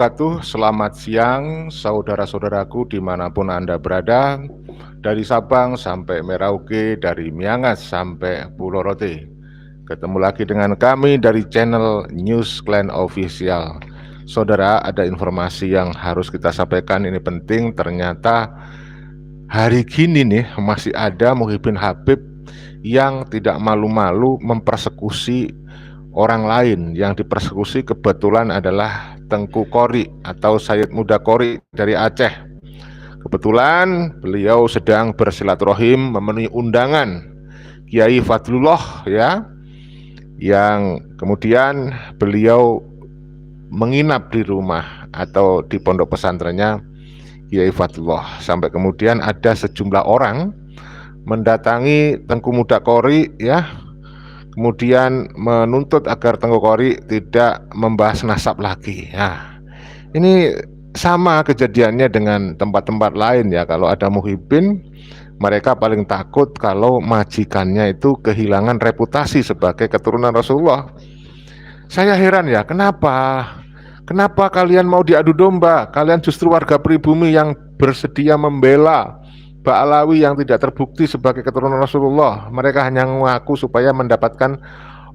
Selamat siang saudara-saudaraku dimanapun Anda berada, dari Sabang sampai Merauke, dari Miangas sampai Pulau Rote. Ketemu lagi dengan kami dari channel News Clan Official. Saudara, ada informasi yang harus kita sampaikan, ini penting. Ternyata hari gini nih masih ada Muhyiddin Habib yang tidak malu-malu mempersekusi orang lain. Yang dipersekusi kebetulan adalah Tengku Kori atau Sayyid Muda Kori dari Aceh. Kebetulan beliau sedang bersilaturahim memenuhi undangan Kiai Fadlullah ya, yang kemudian beliau menginap di rumah atau di pondok pesantrennya Kiai Fadlullah. Sampai kemudian ada sejumlah orang mendatangi Tengku Muda Kori ya, kemudian menuntut agar Tengku Kori tidak membahas nasab lagi. Nah, ini sama kejadiannya dengan tempat-tempat lain ya. Kalau ada muhibbin, mereka paling takut kalau majikannya itu kehilangan reputasi sebagai keturunan Rasulullah. Saya heran ya, kenapa kalian mau diadu domba? Kalian justru warga pribumi yang bersedia membela Ba'alawi yang tidak terbukti sebagai keturunan Rasulullah. Mereka hanya mengaku supaya mendapatkan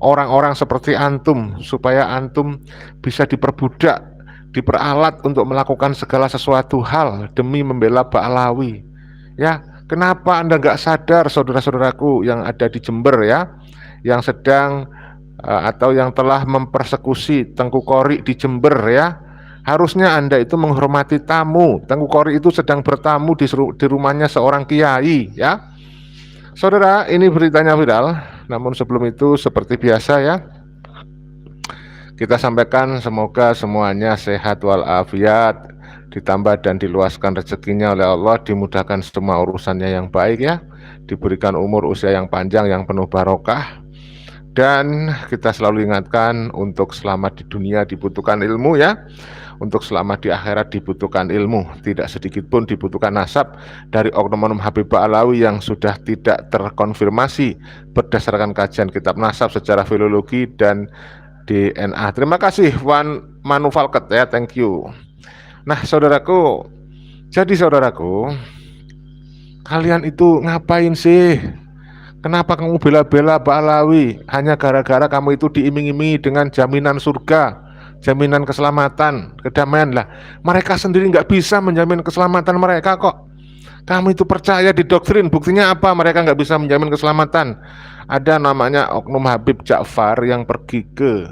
orang-orang seperti antum, supaya antum bisa diperbudak, diperalat untuk melakukan segala sesuatu hal demi membela Ba'alawi. Ya, kenapa Anda nggak sadar, saudara-saudaraku yang ada di Jember ya, yang sedang atau yang telah mempersekusi Tengku Kori di Jember ya? Harusnya Anda itu menghormati tamu. Tengku Kori itu sedang bertamu di rumahnya seorang kiai ya. Saudara, ini beritanya viral. Namun sebelum itu seperti biasa ya, kita sampaikan semoga semuanya sehat walafiat, ditambah dan diluaskan rezekinya oleh Allah, dimudahkan semua urusannya yang baik ya, diberikan umur usia yang panjang yang penuh barokah. Dan kita selalu ingatkan untuk selamat di dunia dibutuhkan ilmu ya, untuk selamat di akhirat dibutuhkan ilmu. Tidak sedikit pun dibutuhkan nasab dari oknum-oknum Habib Ba'alawi yang sudah tidak terkonfirmasi berdasarkan kajian kitab nasab secara filologi dan DNA. Terima kasih Wan Manufalket ya, thank you. Nah saudaraku, kalian itu ngapain sih? Kenapa kamu bela-bela Ba'alawi? Hanya gara-gara kamu itu diiming-imingi dengan jaminan surga, jaminan keselamatan, kedamaian lah. Mereka sendiri nggak bisa menjamin keselamatan mereka kok. Kamu itu percaya di doktrin, buktinya apa? Mereka nggak bisa menjamin keselamatan. Ada namanya oknum Habib Ja'far yang pergi ke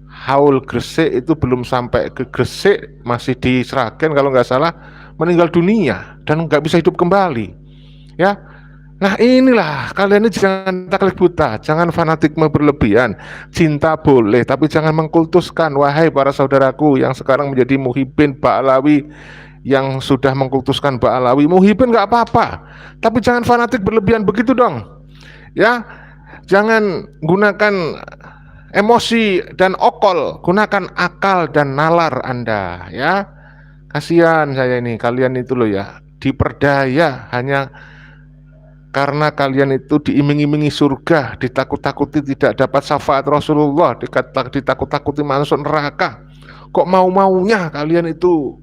Haul Gresik, itu belum sampai ke Gresik, masih di Sragen kalau nggak salah, meninggal dunia dan nggak bisa hidup kembali. Ya. Nah inilah, kalian ini jangan taklid buta, jangan fanatikme berlebihan. Cinta boleh, tapi jangan mengkultuskan. Wahai para saudaraku yang sekarang menjadi muhibbin Ba'alawi, yang sudah mengkultuskan Ba'alawi, muhibbin gak apa-apa, tapi jangan fanatik berlebihan begitu dong. Ya, jangan gunakan emosi dan okol, gunakan akal dan nalar Anda ya. Kasihan saya ini, kalian itu loh ya, diperdaya hanya karena kalian itu diiming-imingi surga, ditakut-takuti tidak dapat syafaat Rasulullah, ditakut-takuti masuk neraka. Kok mau-maunya kalian itu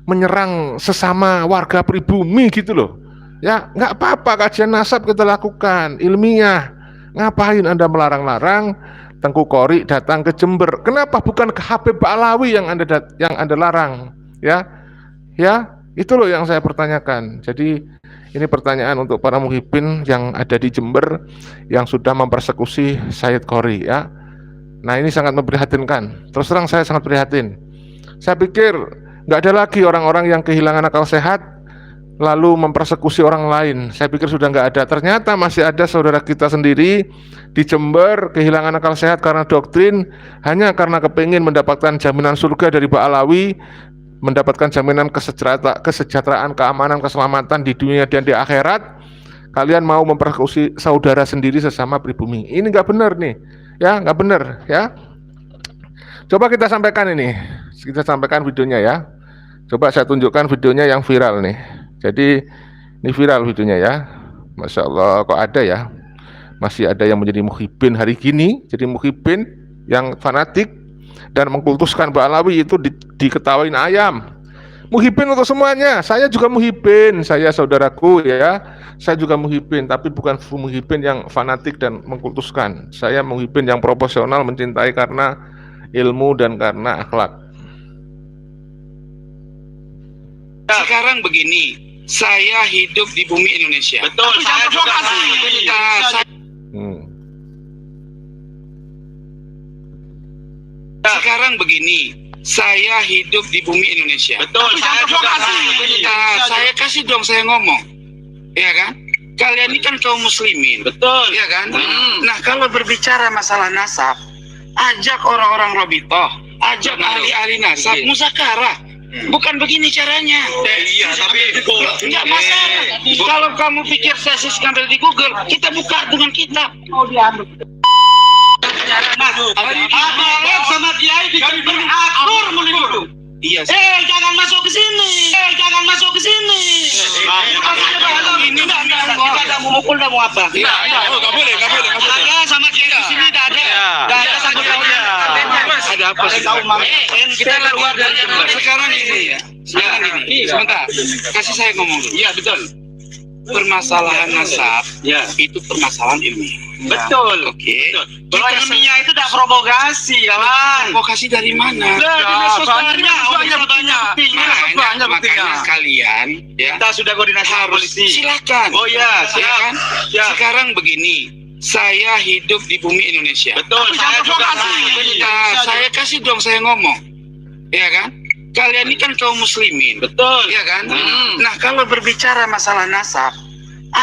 menyerang sesama warga pribumi gitu loh. Ya, nggak apa-apa, kajian nasab kita lakukan, ilmiah. Ngapain Anda melarang-larang Tengku Kori datang ke Jember? Kenapa bukan ke Habib Ba'alawi yang Anda larang? Ya, itu loh yang saya pertanyakan. Jadi ini pertanyaan untuk para muhibbin yang ada di Jember yang sudah mempersekusi Sayyid Kori ya. Nah ini sangat memprihatinkan. Terus terang saya sangat prihatin. Saya pikir nggak ada lagi orang-orang yang kehilangan akal sehat lalu mempersekusi orang lain. Saya pikir sudah nggak ada. Ternyata masih ada saudara kita sendiri di Jember kehilangan akal sehat karena doktrin, hanya karena kepingin mendapatkan jaminan surga dari Ba'alawi, mendapatkan jaminan kesejahteraan, keamanan, keselamatan di dunia dan di akhirat. Kalian mau mempersekusi saudara sendiri sesama pribumi. Ini nggak benar nih, ya nggak benar ya. Coba kita sampaikan ini, kita sampaikan videonya ya. Coba saya tunjukkan videonya yang viral nih. Jadi ini viral videonya ya. Masya Allah, kok ada ya, masih ada yang menjadi muhibbin hari gini, jadi muhibbin yang fanatik dan mengkultuskan Ba'alawi itu diketawain ayam. Muhibin untuk semuanya. Saya juga muhibin, saya saudaraku ya. Saya juga muhibin, tapi bukan muhibin yang fanatik dan mengkultuskan. Saya muhibin yang proporsional, mencintai karena ilmu dan karena akhlak. Sekarang begini, saya hidup di bumi Indonesia. Betul, saya juga Sekarang begini, saya hidup di bumi Indonesia. Betul, saya juga saya kasih dong saya ngomong, ya kan? Kalian ini kan kaum muslimin, betul, ya kan? Nah, kalau berbicara masalah nasab, ajak orang-orang Robitoh, ajak ahli-ahli nasab, musakarah. Bukan begini caranya. Iya, tapi nggak masalah. Kalau kamu pikir tesis ngambil di Google, kita buka dengan kitab. mau diambil. Apalagi sama kiai bikin atur mulu. Iya. Jangan masuk ke sini. Jangan masuk ke sini. Ini kita ada mau mukul, mau apa? Nggak boleh. Ada sama kiai di sini tidak ada. Ada satu Ada apa sih? Kita keluar dari sekarang ini ya. Sekarang ini. Sebentar. Kasih saya ngomong dulu. Iya, betul. Permasalahan nasab itu permasalahan ilmiah. Betul. Oke. Kalau ilmiah itu tidak provokasi, kawan. Provokasi dari mana? Banyak makanya kalian ya. Kita sudah koordinasi Harus polisi. silakan. Oh ya, Silakan. Sekarang begini, saya hidup di bumi Indonesia. Betul, saya juga Saya kasih dong saya ngomong, ya kan? Kalian ini kan kaum muslimin, betul, ya kan? Nah, kalau berbicara masalah nasab,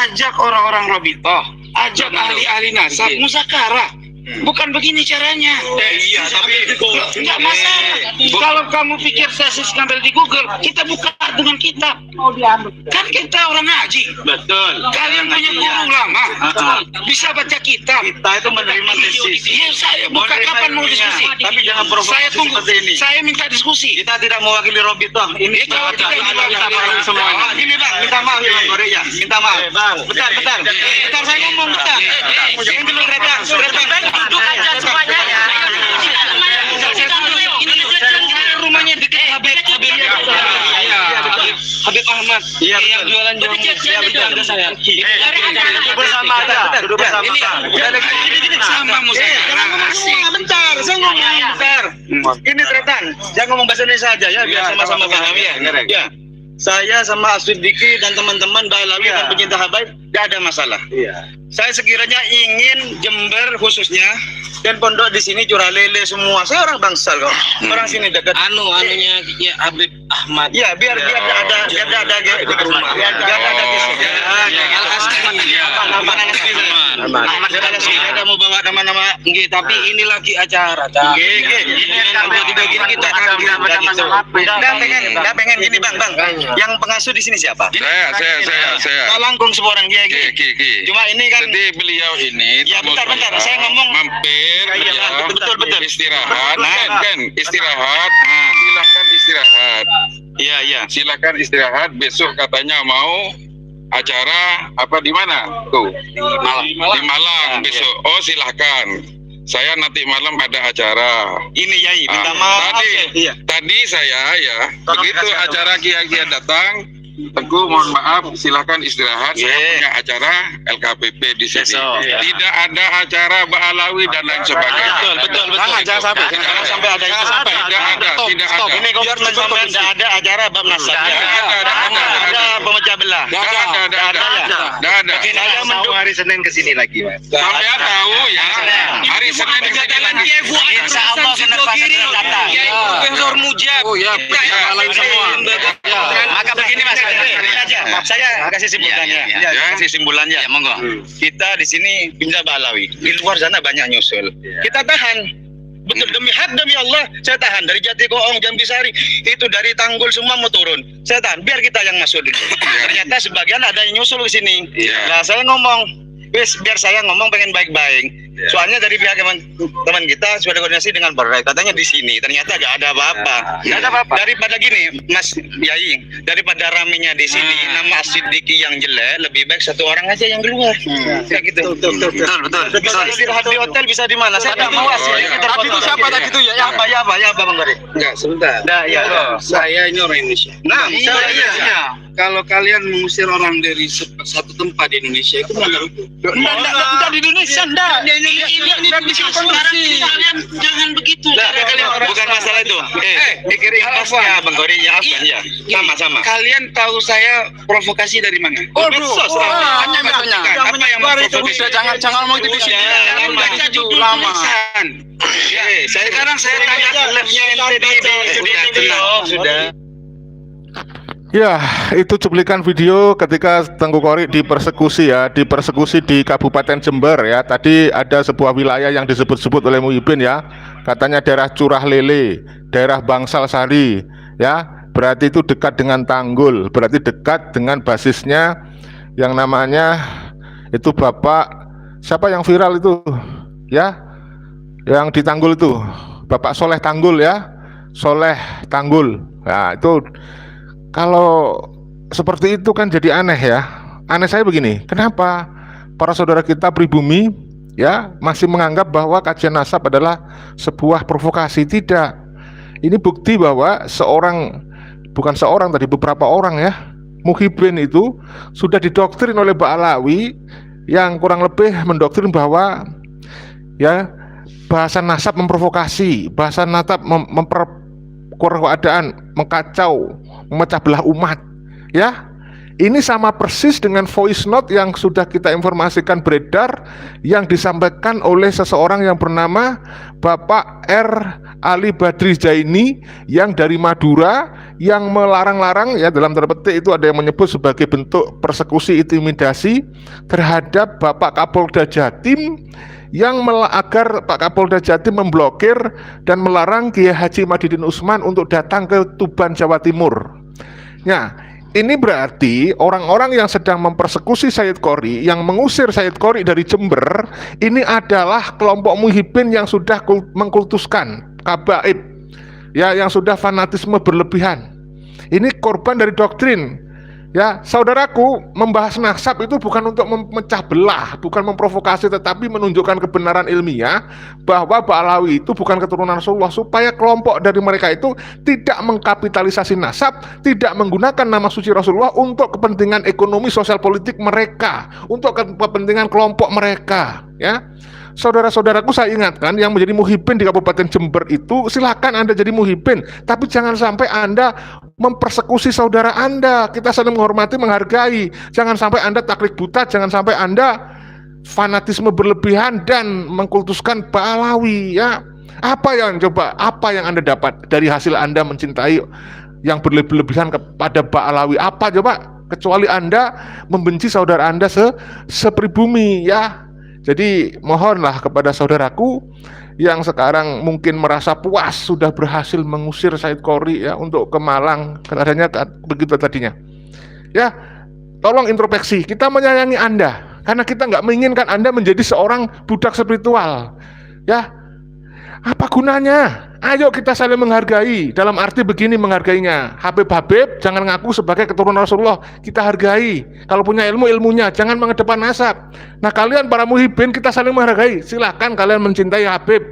ajak orang-orang Robitoh, ajak ahli-ahli nasab, musakarah. Bukan begini caranya. Iya, tapi nggak masalah. Kalau kamu pikir tesis ngambil di Google, kita buka dengan kitab. mau diambil. Kan kita orang ngaji. Betul. Kalian punya guru lama, bisa baca kitab. Kita itu menerima tesis. Ya, saya buka kapan mau diskusi. Tapi jangan provokasi Saya tunggu. seperti ini. Saya minta diskusi. Kita tidak mewakili Robitoh. Ini kalau tidak diwakili semuanya. Ini bang, minta maaf ya bang Gore ya. Minta maaf. Bang, bentar. Bentar saya ngomong bentar. Yang dulu kereta. Duduk aja semuanya ya. Rumahnya dekat Habib Ahmad. Iya, yang jualan jamu. Iya, betul. Ada saya. Duduk bersama aja. Duduk bersama. Sama Bentar, saya ngomong bentar. Ini Tretan, jangan ngomong bahasa Indonesia saja ya, biar sama-sama paham ya. Ya. Saya sama Aswidiki dan teman-teman Ba'alawi dan pencinta habaib tidak ada masalah. Saya sekiranya ingin Jember khususnya dan pondok di sini curah lele semua. Saya orang Bangsal kok. Orang sini dekat. Anunya ya Habib Ahmad. Ya, biar ada di rumah. Biar ada Ahmad mau bawa nama-nama nggih, tapi ini lagi acara. Nggih. Kalau dibagi kita enggak pengen gini, Bang. Yang pengasuh di sini siapa? Saya. Langkung semua orang Ki. Cuma ini kan Jadi beliau ini ya bentar, saya ngomong mampir betul. istirahat kan istirahat. Silakan istirahat. Iya. Silakan istirahat. Besok katanya mau acara apa di mana? Tuh. Di Malang besok. Oh, silakan. Saya nanti malam ada acara. Ini Yai, minta maaf. Tadi saya ya, begitu acara Kiai datang, Teguh mohon maaf, silakan istirahat. Saya punya acara LKPP di sini. Tidak ada acara Ba'alawi dan lain sebagainya. Betul. Jangan sampai ada itu. Tidak ada. Ini biar sampai tidak ada acara bab nasab. Ada pemecah belah. Tidak ada. Saya mendukung hari Senin ke sini lagi, Mas. Saya tahu ya. Hari Senin di sini lagi. Insya Allah penerbangan datang. Profesor Mujab. Oh ya, Ba'alawi semua. Maka begini Mas, ini aja. Saya kasih simpulannya. Kasih simpulannya. Ya, monggo. Kita di sini pindah Ba'alawi. Di luar sana banyak nyusul. Kita tahan. Betul, demi hak demi Allah saya tahan. Dari Jatigoong, Jambisari itu dari Tanggul semua mau turun. Saya tahan biar kita yang masuk dulu. Ternyata sebagian ada yang nyusul ke sini. Nah, saya ngomong Wes, biar saya ngomong pengen baik-baik. Soalnya dari pihak teman kita sudah koordinasi dengan Polres, katanya di sini ternyata gak ada apa-apa. Nggak ada apa-apa. Daripada gini, Mas Yai, daripada ramenya di sini nama Siddiqi yang jelek, lebih baik satu orang aja yang keluar. Kayak gitu. Betul. Bisa istirahat di hotel, bisa di mana? Saya tidak mau Siddiqi Tadi itu siapa tadi itu ya? Ya apa Bang Gori? Enggak, sebentar. Saya ini orang Indonesia. Nah, Iya. Kalau kalian mengusir orang dari satu tempat di Indonesia itu melanggar hukum. Enggak di Indonesia, enggak. Ini di sini kalian jangan begitu. Cara kalian bukan masalah itu. Pikir impasnya Bang Gori ya, ya. Sama-sama. Kalian tahu saya provokasi dari mana? Medsos. Apa yang memprovokasi? Jangan ngomong itu di sini. Jangan baca judul tulisan. Sekarang saya tanya labnya sudah. Ya, itu cuplikan video ketika Tengku Kori dipersekusi ya, dipersekusi di Kabupaten Jember ya. Tadi ada sebuah wilayah yang disebut-sebut oleh Muhyiddin ya, katanya daerah Curah Lele, daerah Bangsal Sari ya. Berarti itu dekat dengan Tanggul, berarti dekat dengan basisnya yang namanya itu Bapak siapa yang viral itu ya, yang di Tanggul itu Bapak Soleh Tanggul ya, Soleh Tanggul. Nah itu kalau seperti itu kan jadi aneh ya. Aneh saya begini, kenapa para saudara kita pribumi ya masih menganggap bahwa kajian nasab adalah sebuah provokasi? Tidak. Ini bukti bahwa beberapa orang ya, Muhyiddin itu sudah didoktrin oleh Ba'alawi yang kurang lebih mendoktrin bahwa ya bahasa nasab memprovokasi, bahasa nasab memperkeruh keadaan, mengkacau, memecah belah umat ya. Ini sama persis dengan voice note yang sudah kita informasikan beredar, yang disampaikan oleh seseorang yang bernama Bapak R. Ali Badri Jaini yang dari Madura, yang melarang-larang ya, dalam tanda petik itu ada yang menyebut sebagai bentuk persekusi intimidasi terhadap Bapak Kapolda Jatim, yang agar Pak Kapolda Jatim memblokir dan melarang Kiai Haji Madidin Usman untuk datang ke Tuban, Jawa Timur. Nah, ini berarti orang-orang yang sedang mempersekusi Sayyid Qori, yang mengusir Sayyid Qori dari Jember, ini adalah kelompok Muhyiddin yang sudah mengkultuskan kabaib, ya, yang sudah fanatisme berlebihan. Ini korban dari doktrin. Ya, saudaraku, membahas nasab itu bukan untuk memecah belah, bukan memprovokasi, tetapi menunjukkan kebenaran ilmiah bahwa Ba'alawi itu bukan keturunan Rasulullah, supaya kelompok dari mereka itu tidak mengkapitalisasi nasab, tidak menggunakan nama suci Rasulullah untuk kepentingan ekonomi sosial politik mereka, untuk kepentingan kelompok mereka. Ya, saudara-saudaraku, saya ingatkan, yang menjadi Muhyiddin di Kabupaten Jember itu, silakan Anda jadi Muhyiddin, tapi jangan sampai Anda mempersekusi saudara Anda. Kita saling menghormati, menghargai. Jangan sampai Anda taklid buta, jangan sampai Anda fanatisme berlebihan dan mengkultuskan Ba'alawi ya. Apa yang Anda dapat dari hasil Anda mencintai yang berlebihan kepada Ba'alawi? Apa coba? Kecuali Anda membenci saudara Anda sepribumi ya. Jadi mohonlah kepada saudaraku yang sekarang mungkin merasa puas sudah berhasil mengusir Sayyid Qori ya untuk ke Malang, katanya begitu tadinya. Ya, tolong introspeksi. Kita menyayangi Anda karena kita nggak menginginkan Anda menjadi seorang budak spiritual. Ya, apa gunanya? Ayo kita saling menghargai. Dalam arti begini menghargainya. Habib jangan ngaku sebagai keturunan Rasulullah. Kita hargai. Kalau punya ilmu, ilmunya. Jangan mengedepan nasab. Nah, kalian para Muhyiddin, kita saling menghargai. Silahkan kalian mencintai Habib.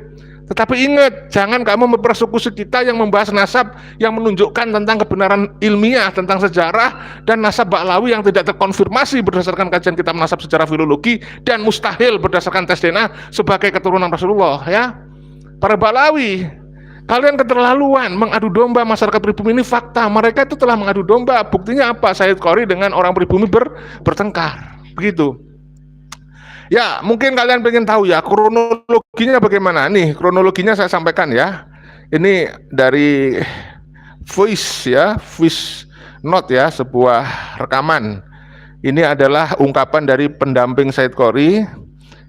Tetapi ingat, jangan kamu mempersekusi kita yang membahas nasab, yang menunjukkan tentang kebenaran ilmiah, tentang sejarah dan nasab Ba'alawi yang tidak terkonfirmasi berdasarkan kajian kitab nasab secara filologi, dan mustahil berdasarkan tes DNA sebagai keturunan Rasulullah ya. Para Ba'alawi, kalian keterlaluan mengadu domba masyarakat pribumi. Ini fakta, mereka itu telah mengadu domba. Buktinya apa? Sayyid Qori dengan orang pribumi bertengkar. Begitu. Ya, mungkin kalian pengen tahu ya kronologinya bagaimana. Nih, kronologinya saya sampaikan ya. Ini dari voice note ya, sebuah rekaman. Ini adalah ungkapan dari pendamping Sayyid Qori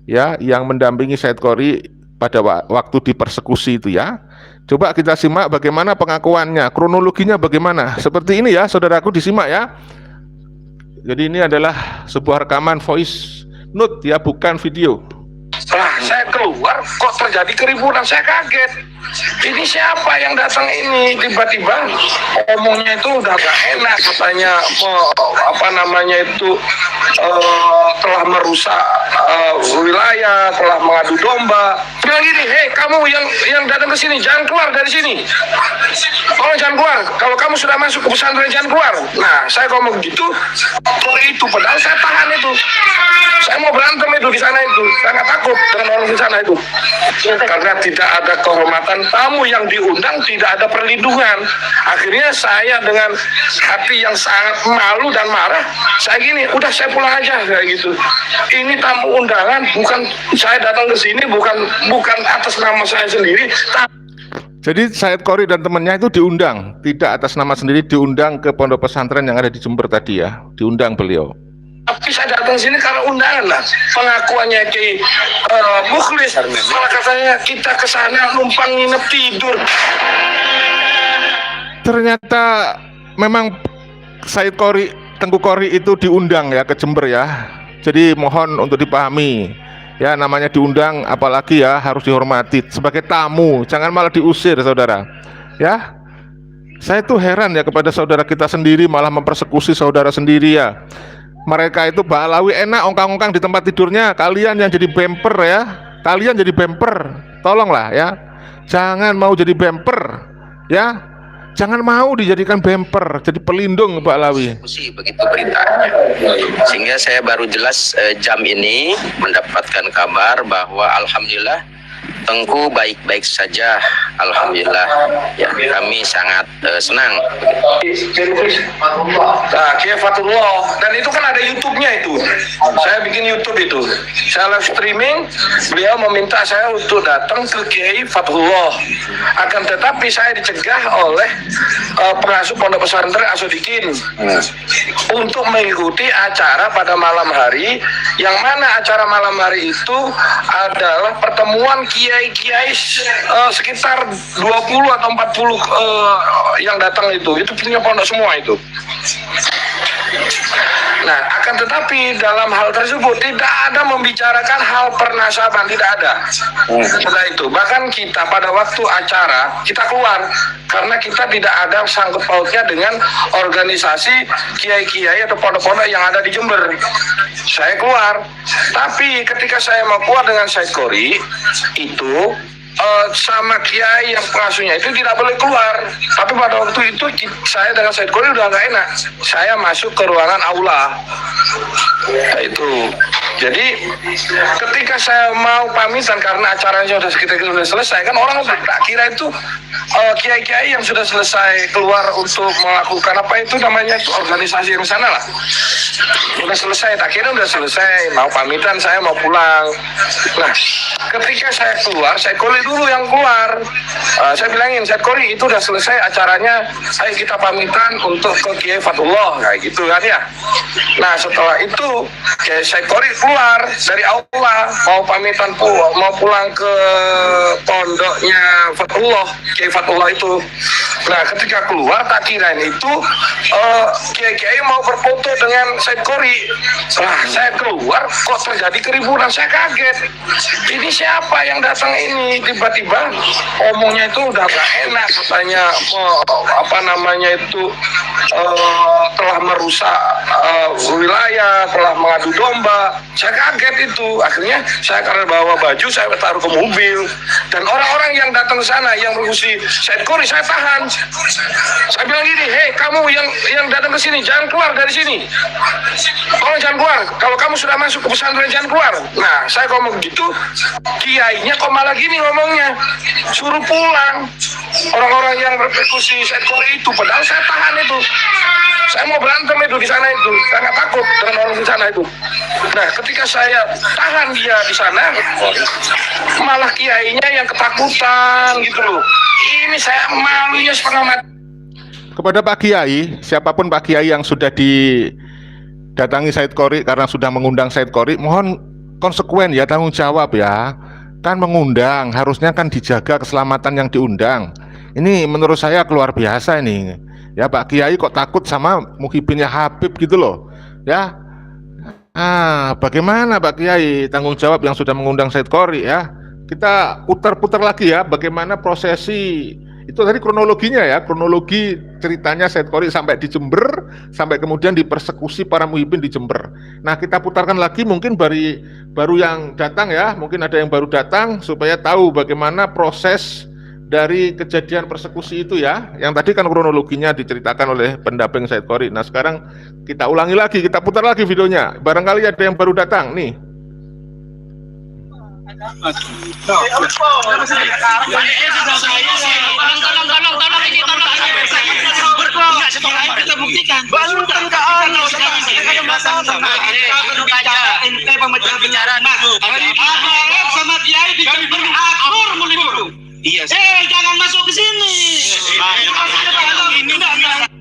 ya, yang mendampingi Sayyid Qori pada waktu dipersekusi itu ya. Coba kita simak bagaimana pengakuannya, kronologinya bagaimana. Seperti ini ya, saudaraku, disimak ya. Jadi ini adalah sebuah rekaman voice Nut ya, bukan video. Lah, saya keluar kok terjadi keributan, saya kaget. Ini siapa yang datang ini? Tiba-tiba omongnya itu udah gak enak, katanya apa namanya itu telah merusak wilayah, telah mengadu domba. Bilang gini, hei kamu yang datang ke sini jangan keluar dari sini. Oh jangan keluar. Kalau kamu sudah masuk ke pesantren jangan keluar. Nah saya ngomong gitu, itu padahal saya tahan itu. Saya mau berantem itu di sana itu. Saya nggak takut dengan orang di sana itu. Karena tidak ada kehormatan tamu yang diundang, tidak ada perlindungan. Akhirnya saya dengan hati yang sangat malu dan marah, saya gini, udah saya pulang aja kayak gitu. Ini tamu undangan, bukan saya datang ke sini bukan atas nama saya sendiri. Jadi Said Qori dan temannya itu diundang, tidak atas nama sendiri, diundang ke pondok pesantren yang ada di Jember tadi ya, diundang beliau. Tapi saya datang sini karena undangan lah. Pengakuannya Ki Mukhlis, malah katanya kita ke sana numpang nginep tidur. Ternyata memang Said Qori, Tengku Qori itu diundang ya ke Jember ya. Jadi mohon untuk dipahami ya, namanya diundang apalagi ya harus dihormati sebagai tamu, jangan malah diusir saudara ya. Saya tuh heran ya kepada saudara kita sendiri malah mempersekusi saudara sendiri ya. Mereka itu Ba'alawi enak ongkang-ongkang di tempat tidurnya, kalian yang jadi bemper ya, kalian jadi bemper, tolonglah ya, jangan mau jadi bemper ya, jangan mau dijadikan bemper, jadi pelindung Ba'alawi. Begitu beritanya, sehingga saya baru jelas jam ini mendapatkan kabar bahwa alhamdulillah Tengku baik-baik saja, alhamdulillah ya, kami sangat senang. Nah, Kiai Fatullah, dan itu kan ada YouTube-nya itu. Saya bikin YouTube itu. Saya live streaming, beliau meminta saya untuk datang ke Kiai Fatullah. Akan tetapi saya dicegah oleh pengasuh pondok pesantren Asodikin untuk mengikuti acara pada malam hari, yang mana acara malam hari itu adalah pertemuan kiai-kiai sekitar 20 atau 40 yang datang itu punya pondok semua itu. Nah, akan tetapi dalam hal tersebut tidak ada membicarakan hal pernasaban, tidak ada. Setelah itu, bahkan kita pada waktu acara kita keluar karena kita tidak ada sangkut pautnya dengan organisasi kiai-kiai atau pondok-pondok yang ada di Jember. Saya keluar, tapi ketika saya mau keluar dengan Said Qori itu sama kiai yang pengasuhnya itu tidak boleh keluar. Tapi pada waktu itu saya dengan Said Qori udah nggak enak. Saya masuk ke ruangan aula. Nah, itu. Jadi ketika saya mau pamitan karena acaranya sudah selesai, kan orang tak kira itu kiai-kiai yang sudah selesai keluar untuk melakukan apa itu namanya itu organisasi yang sana lah. Udah selesai, tak kira udah selesai, mau pamitan, saya mau pulang. Nah, ketika saya keluar, Said Qori dulu yang keluar. Saya bilangin, Said Qori itu udah selesai acaranya, ayo kita pamitan untuk ke Kiai Fatullah, kayak gitu kan ya. Nah, setelah itu Said Qori keluar dari aula, mau pamitan mau pulang ke pondoknya Fatullah, Kiai Fatullah itu. Nah, ketika keluar, tak kirain itu kiai-kiai mau berfoto dengan Said Qori. Nah, saya keluar kok terjadi keributan, saya kaget. Ini siapa yang datang ini? Tiba-tiba omongnya itu udah gak enak, katanya apa namanya itu telah merusak wilayah, telah mengadu domba. Saya kaget itu. Akhirnya saya karena bawa baju, saya taruh ke mobil. Dan orang-orang yang datang ke sana yang mengusir Said Qori, saya tahan. Saya bilang gini, hei kamu yang datang ke sini jangan keluar dari sini. Tolong jangan keluar. Kalau kamu sudah masuk ke pesantren jangan keluar. Nah, saya ngomong gitu, kiainya kok malah gini ngomongnya, suruh pulang. Orang-orang yang reperkusi Said Qori itu, padahal saya tahan itu. Saya mau berantem itu di sana itu, saya nggak takut dengan orang di sana itu. Nah, ketika saya tahan dia di sana, malah kiainya yang ketakutan gitu loh. Ini saya malunya setengah mati. Kepada Pak Kiai, siapapun Pak Kiai yang sudah didatangi Said Qori karena sudah mengundang Said Qori, mohon konsekuen ya, tanggung jawab ya. Kan mengundang, harusnya kan dijaga keselamatan yang diundang. Ini menurut saya luar biasa ini. Ya Pak Kiai kok takut sama Muhyiddin ya Habib gitu loh. Ya. Bagaimana Pak Kiai tanggung jawab yang sudah mengundang Said Qori ya? Kita putar-putar lagi ya, bagaimana prosesi itu tadi kronologinya ya, kronologi ceritanya Said Qori sampai di Jember, sampai kemudian dipersekusi para muhibbin di Jember. Nah, kita putarkan lagi mungkin baru yang datang ya, mungkin ada yang baru datang supaya tahu bagaimana proses dari kejadian persekusi itu ya. Yang tadi kan kronologinya diceritakan oleh pendamping Said Qori. Nah, sekarang kita ulangi lagi, kita putar lagi videonya. Barangkali ada yang baru datang nih. Kita buktikan. Sama Kiai di Jember akur melibur. Iya. Jangan masuk ke sini.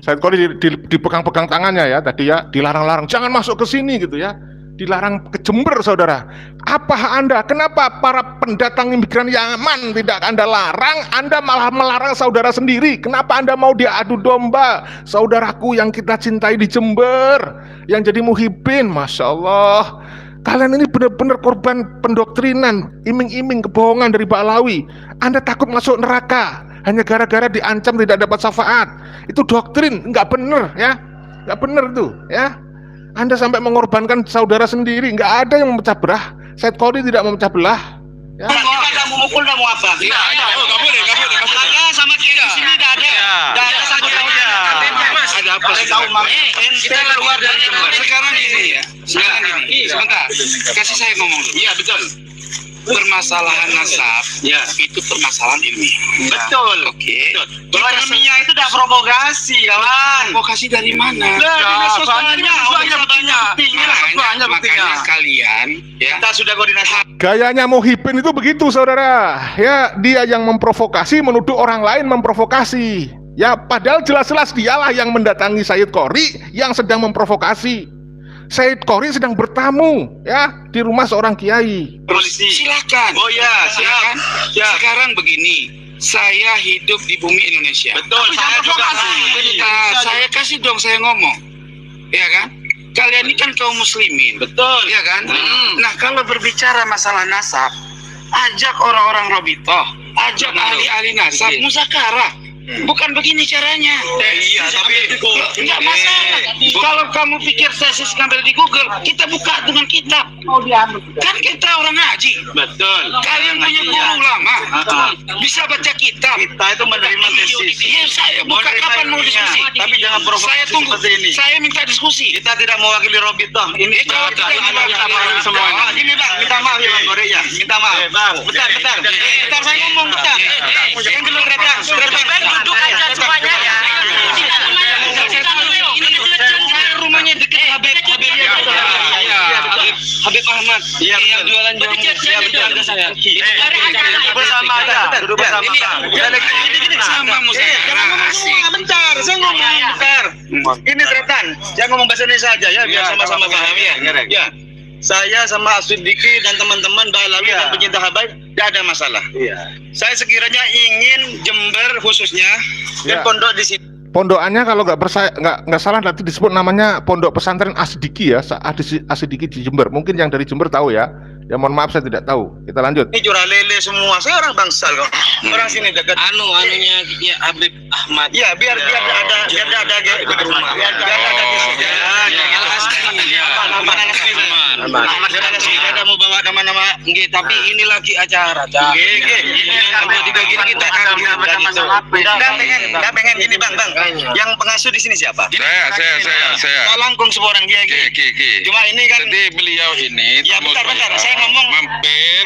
Said Qori dipegang-pegang tangannya ya tadi ya, dilarang-larang jangan masuk ke sini gitu ya. Dilarang ke Jember, saudara. Apa Anda? Kenapa para pendatang imigran Yaman tidak Anda larang? Anda malah melarang saudara sendiri. Kenapa Anda mau diadu domba saudaraku yang kita cintai di Jember, yang jadi muhibbin? Masya Allah, kalian ini benar-benar korban pendoktrinan, iming-iming kebohongan dari Ba'alawi. Anda takut masuk neraka hanya gara-gara diancam tidak dapat syafaat. Itu doktrin, nggak bener ya, nggak bener tuh ya. Anda sampai mengorbankan saudara sendiri, nggak ada yang memecah belah. Said Qori tidak memecah belah. Ya. Kita nggak mau mukul, nggak mau apa? Tidak ada. Nggak boleh. Ada sama Kiai di sini tidak ada. Tidak ada satu ada apa? Kita keluar dari Jember. Sekarang ini ya. Sekarang ini. Sebentar. Kasih saya ngomong dulu. Iya betul. Permasalahan nasab, ya itu permasalahan ilmiah. Betul. Oke. Kalau ilmiah itu tidak provokasi, kawan. Provokasi dari mana? Makanya kalian, ya. Kita sudah koordinasi. Gayanya muhibbin itu begitu, saudara. Ya, dia yang memprovokasi, menuduh orang lain memprovokasi. Ya, padahal jelas-jelas dialah yang mendatangi Said Qori yang sedang memprovokasi. Said Qori sedang bertamu ya di rumah seorang kiai. Silakan. Oh ya, silakan. Ya. Sekarang begini, saya hidup di bumi Indonesia. Betul. Saya juga saya kasih dong saya ngomong. Ya kan? Kalian ini kan kaum muslimin. Betul. Ya kan? Nah, kalau berbicara masalah nasab, ajak orang-orang Robitoh, ajak ahli-ahli nasab muzakarah. Bukan begini caranya. Iya, tapi enggak masalah. Kalau kamu pikir tesis ngambil di Google, kita buka dengan kitab. Kan kita orang ngaji. Betul. Kalian punya guru lama. Bisa baca kitab. Kita itu menerima tesis. Ya, saya bukan kapan mau diskusi. Tapi jangan provokasi. Saya tunggu. Saya minta diskusi. Kita tidak mewakili Robitoh. Ini kalau tidak mewakili semuanya. Ini Bang, minta maaf ya Bang Qori ya. Minta maaf. Bang, bentar. Bentar saya ngomong bentar. Yang dulu terbang. Duduk aja semuanya ya. Rumahnya dekat Habib Ahmad. Iya, yang jualan jamu. Iya, betul ada saya. Bersama aja. Duduk bersama. Sama bentar, saya ngomong bentar. Ini Tretan, jangan ngomong bahasa Indonesia saja ya, biar sama-sama paham ya. Ya. Saya sama Aswidiki dan teman-teman Ba'alawi dan pencinta habaib tidak ada masalah. Saya sekiranya ingin Jember khususnya dan pondok di sini. Pondokannya kalau nggak salah nanti disebut namanya Pondok Pesantren Aswidiki ya, Aswidiki di Jember. Mungkin yang dari Jember tahu ya. Ya mohon maaf saya tidak tahu. Kita lanjut. Ini curah lele semua. Saya orang Bangsal kok. Orang sini dekat. Anunya ya Habib Ahmad. Ya biar ada rumah. Biar ada Ahmad mau bawa nama-nama nggih, tapi ini lagi acara. Nggih. Kalau dibagi kita enggak pengen gini Bang. Yang pengasuh di sini siapa? Saya. Langkung semua orang dia. Cuma ini kan jadi beliau ini ya bentar. Saya ngomong mampir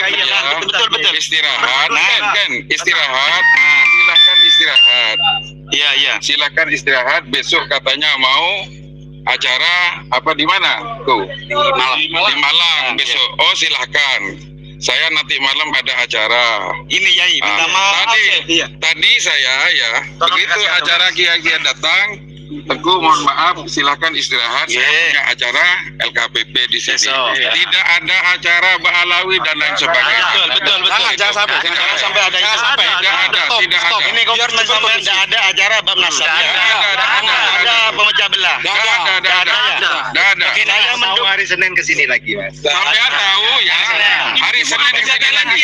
betul. Istirahat. Istirahat. Silakan istirahat. Iya. Silakan istirahat. Besok katanya mau acara apa di mana? Tuh. Di Malang besok. Oh, silakan. Saya nanti malam ada acara. Ini Yai, minta maaf. Tadi saya ya, begitu acara Kiai datang, Teguh mohon maaf, silakan istirahat. Saya punya acara LKPP di sini. Tidak ada acara Ba'alawi dan lain sebagainya. Betul. Jangan sampai ada. Tidak ada. Ini biar sampai tidak ada acara bab nasab. Ada pemecah belah. Tidak ada. Saya hari Senin ke sini lagi, Mas. Sampean tahu ya, hari Senin kejadian lagi.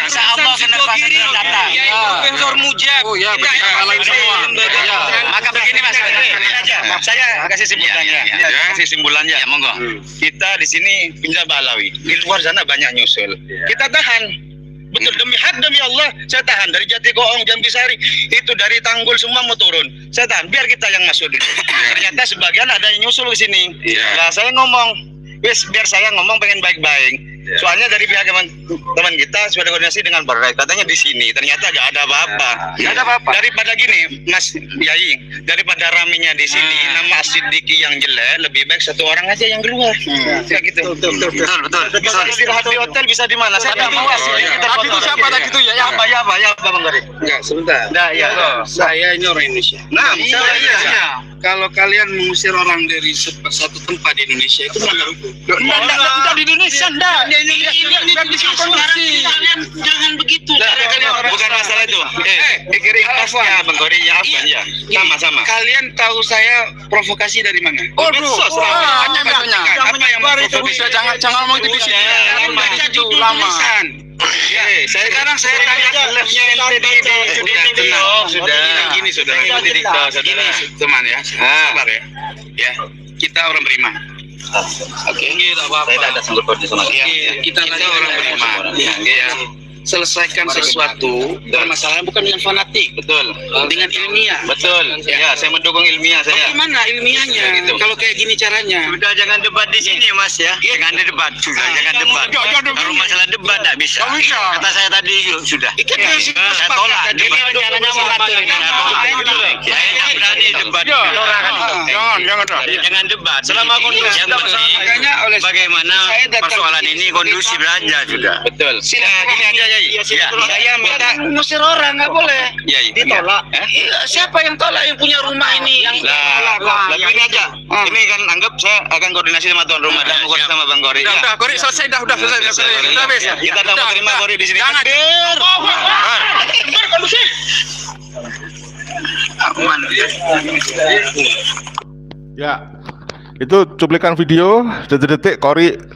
Insya Allah datang. Profesor Mujab. Oh ya, semua. Maka begini Mas, saya kasih simpulannya. Kasih simpulannya. Ya, monggo. Kita di sini pindah Balawi. Di luar sana banyak nyusul. Kita tahan. Betul, demi hak demi Allah saya tahan. Dari Jatigoong, Jambisari, itu dari Tanggul semua mau turun. Saya tahan, biar kita yang masuk dulu. Ternyata sebagian ada yang nyusul ke sini. Nah, saya ngomong, wes biar saya ngomong pengen baik-baik. Soalnya dari pihak teman kita sudah koordinasi dengan Polres, katanya di sini. Ternyata gak ada apa-apa. Gak ada apa-apa. Daripada gini, Mas Yai, daripada raminya di sini, nama Siddiqi yang jelek, lebih baik satu orang aja yang keluar. Kayak gitu. Betul. Bisa istirahat di hotel, bisa di mana? Saya nggak mau Tadi itu siapa tadi itu ya? Ya apa Bang Gari? Enggak, sebentar. Nah, ya. Saya ini orang Indonesia. Nah, iya. Kalau kalian mengusir orang dari satu tempat di Indonesia itu melanggar hukum. Enggak di Indonesia, enggak. Ini jangan begitu. Bukan masalah itu. Pikirin pasnya Bang Gori ya apa ya? Sama-sama. Kalian tahu saya provokasi dari mana? Apa yang bisa jangan ngomong itu di sini. Lama. Sekarang saya tanya live-nya ente di sudah. Gini saudara, gini teman ya, sabar ya. Ya, kita orang beriman. Oke. Saya ada sanggup sama Kita orang beriman. Ya. Selesaikan sesuatu permasalahan bukan dengan fanatik, betul, dengan ilmiah, betul. Ya, saya mendukung ilmiah saya. Bagaimana ilmiahnya? Gitu. Kalau kayak gini caranya. Sudah jangan debat di sini Mas ya. Jangan debat sudah, jangan debat. Kalau masalah debat tidak bisa. Kata saya tadi sudah. Saya tolak. Saya berani debat. Jangan debat. Selama kondusif bagaimana persoalan ini kondusif aja sudah. Betul. Gini aja ya. Saya minta ngusir orang nggak boleh. Ya, ditolak. Siapa yang tolak yang punya rumah ini? Yang lah, ini aja. Ini kan anggap saya akan koordinasi sama tuan rumah dan mau sama Bang Gori. Udah, Gori selesai dah, udah selesai. Kita tak mau terima Gori di sini. Jangan. Ya, itu cuplikan video detik-detik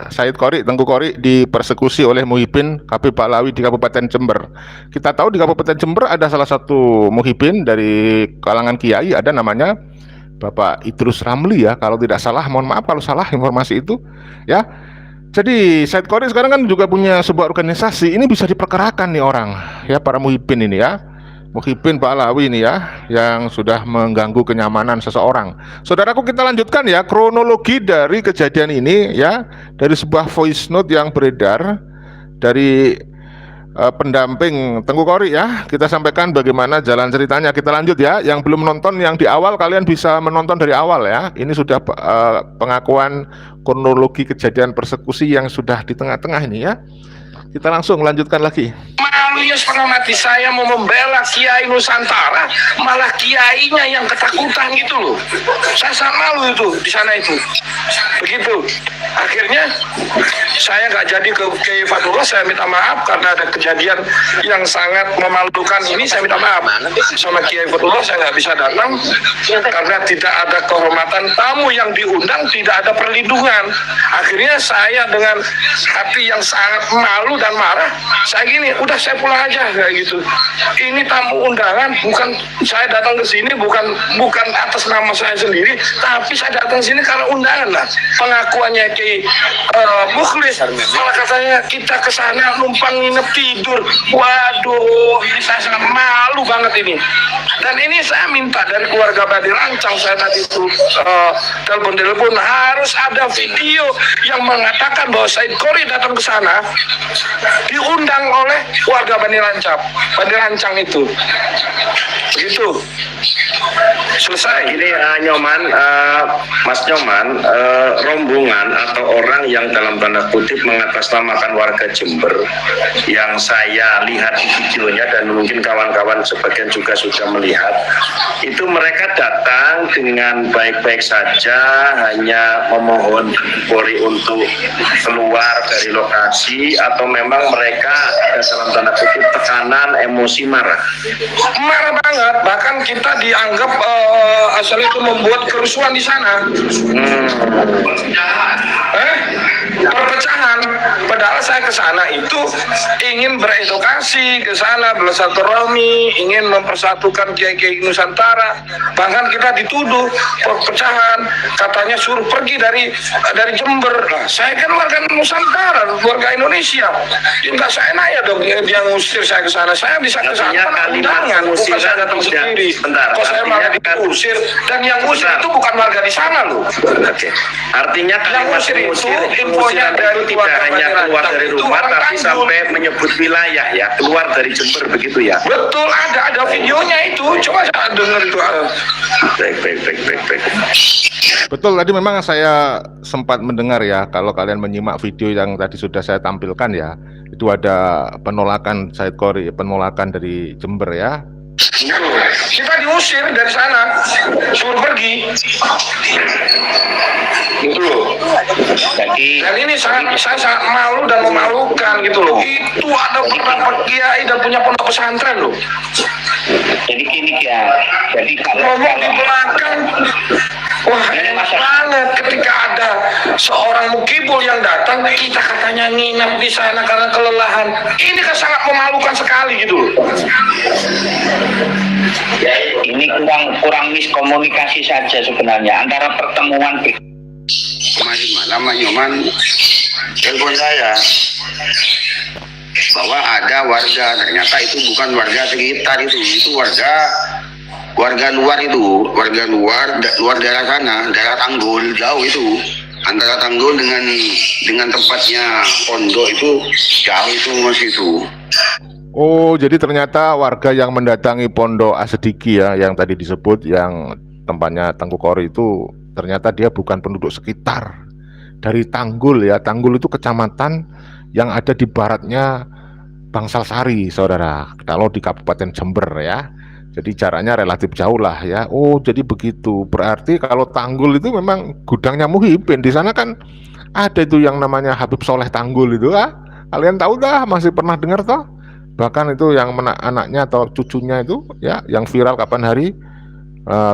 Said Qori, Tengku Qori dipersekusi oleh Muhyiddin KP Balawi di Kabupaten Jember. Kita tahu di Kabupaten Jember ada salah satu Muhyiddin dari kalangan kiai, ada namanya Bapak Idrus Ramli ya, kalau tidak salah, mohon maaf kalau salah informasi itu ya. Jadi Said Qori sekarang kan juga punya sebuah organisasi, ini bisa diperkerakan nih orang ya, para Muhyiddin ini ya. Muhyiddin Balawi ini ya, yang sudah mengganggu kenyamanan seseorang. Saudaraku, kita lanjutkan ya kronologi dari kejadian ini ya, dari sebuah voice note yang beredar dari pendamping Tengku Qori ya. Kita sampaikan bagaimana jalan ceritanya. Kita lanjut ya. Yang belum nonton yang di awal, kalian bisa menonton dari awal ya. Ini sudah pengakuan kronologi kejadian persekusi yang sudah di tengah-tengah ini ya. Kita langsung lanjutkan lagi. Malunya setengah mati, saya mau membela Kiai Nusantara, malah kiainya yang ketakutan gitu loh. Saya sangat malu itu di sana itu. Begitu. Akhirnya saya nggak jadi ke Kiai Fatullah, saya minta maaf karena ada kejadian yang sangat memalukan ini. Saya minta maaf sama Kiai Fatullah, saya nggak bisa datang karena tidak ada kehormatan tamu yang diundang, tidak ada perlindungan. Akhirnya saya dengan hati yang sangat malu dan marah, saya gini, udah saya pulang aja kayak gitu. Ini tamu undangan, bukan saya datang ke sini bukan atas nama saya sendiri, tapi saya datang ke sini karena undangan lah. Pengakuannya Ki Mukhlis, malah katanya kita ke sana numpang nginep tidur. Waduh, ini saya sangat malu banget ini. Dan ini saya minta dari keluarga Badi Lancang, saya tadi itu telepon harus ada video yang mengatakan bahwa Said Qori datang ke sana diundang oleh warga Bani Lancang itu. Begitu. Selesai. Ini Nyoman, Mas Nyoman, rombongan atau orang yang dalam tanda kutip mengatasnamakan warga Jember yang saya lihat di videonya dan mungkin kawan-kawan sebagian juga sudah melihat, itu mereka datang dengan baik-baik saja, hanya memohon Polri untuk keluar dari lokasi atau memang mereka ada dalam tanda kutip tekanan emosi marah. Marah banget, bahkan kita dianggap asal itu membuat kerusuhan di sana. Perpecahan. Padahal saya ke sana itu ingin beredukasi ke sana, bersilaturahmi, ingin mempersatukan kiai-kiai Nusantara. Bahkan kita dituduh perpecahan, katanya suruh pergi dari Jember. Nah, saya kan warga Nusantara, warga Indonesia. Enggak saya nanya dong dia ngusir saya ke sana. Saya bisa ke sana undangan, bukan saya datang sendiri. Kok saya malah diusir, dan yang ngusir itu bukan warga di sana loh. Oke. Artinya yang ngusir itu infonya dari tidak hanya keluar dari rumah tapi sampai menyebut wilayah ya, keluar dari Jember begitu ya. Betul, ada videonya itu. Coba saya dengar itu. Baik. Betul, tadi memang saya sempat mendengar ya, kalau kalian menyimak video yang tadi sudah saya tampilkan ya, itu ada penolakan Said Qori, penolakan dari Jember ya. Kita diusir dari sana, suruh pergi. Gitu loh. Dan ini saya sangat malu dan memalukan gitu loh. Itu ada beberapa kiai dan punya pondok pesantren loh. Jadi gini ya, jadi kalau Ngomong di belakang, wah enak banget ketika ada seorang mukibul yang datang, kita katanya nginap di sana karena kelelahan. Ini kan sangat memalukan sekali gitu loh. ya, ini kurang miskomunikasi saja sebenarnya antara pertemuan. Kemarin malam Pak Nyoman telepon saya bahwa ada warga, ternyata itu bukan warga sekitar, itu warga luar, luar daerah sana, daerah Tanggul, jauh itu, antara Tanggul dengan tempatnya pondok itu jauh itu Mas itu. Oh, jadi ternyata warga yang mendatangi Pondok Asediki ya, yang tadi disebut, yang tempatnya Tengku Qori itu, ternyata dia bukan penduduk sekitar dari Tanggul ya. Tanggul itu kecamatan yang ada di baratnya Bangsal Sari, saudara, kalau di Kabupaten Jember ya. Jadi jaraknya relatif jauh lah ya. Oh, jadi begitu. Berarti kalau Tanggul itu memang gudangnya Muhyiddin. Di sana kan ada itu yang namanya Habib Soleh Tanggul itu ah. Kalian tahu dah, masih pernah dengar toh? Bahkan itu yang anaknya atau cucunya itu ya, yang viral kapan hari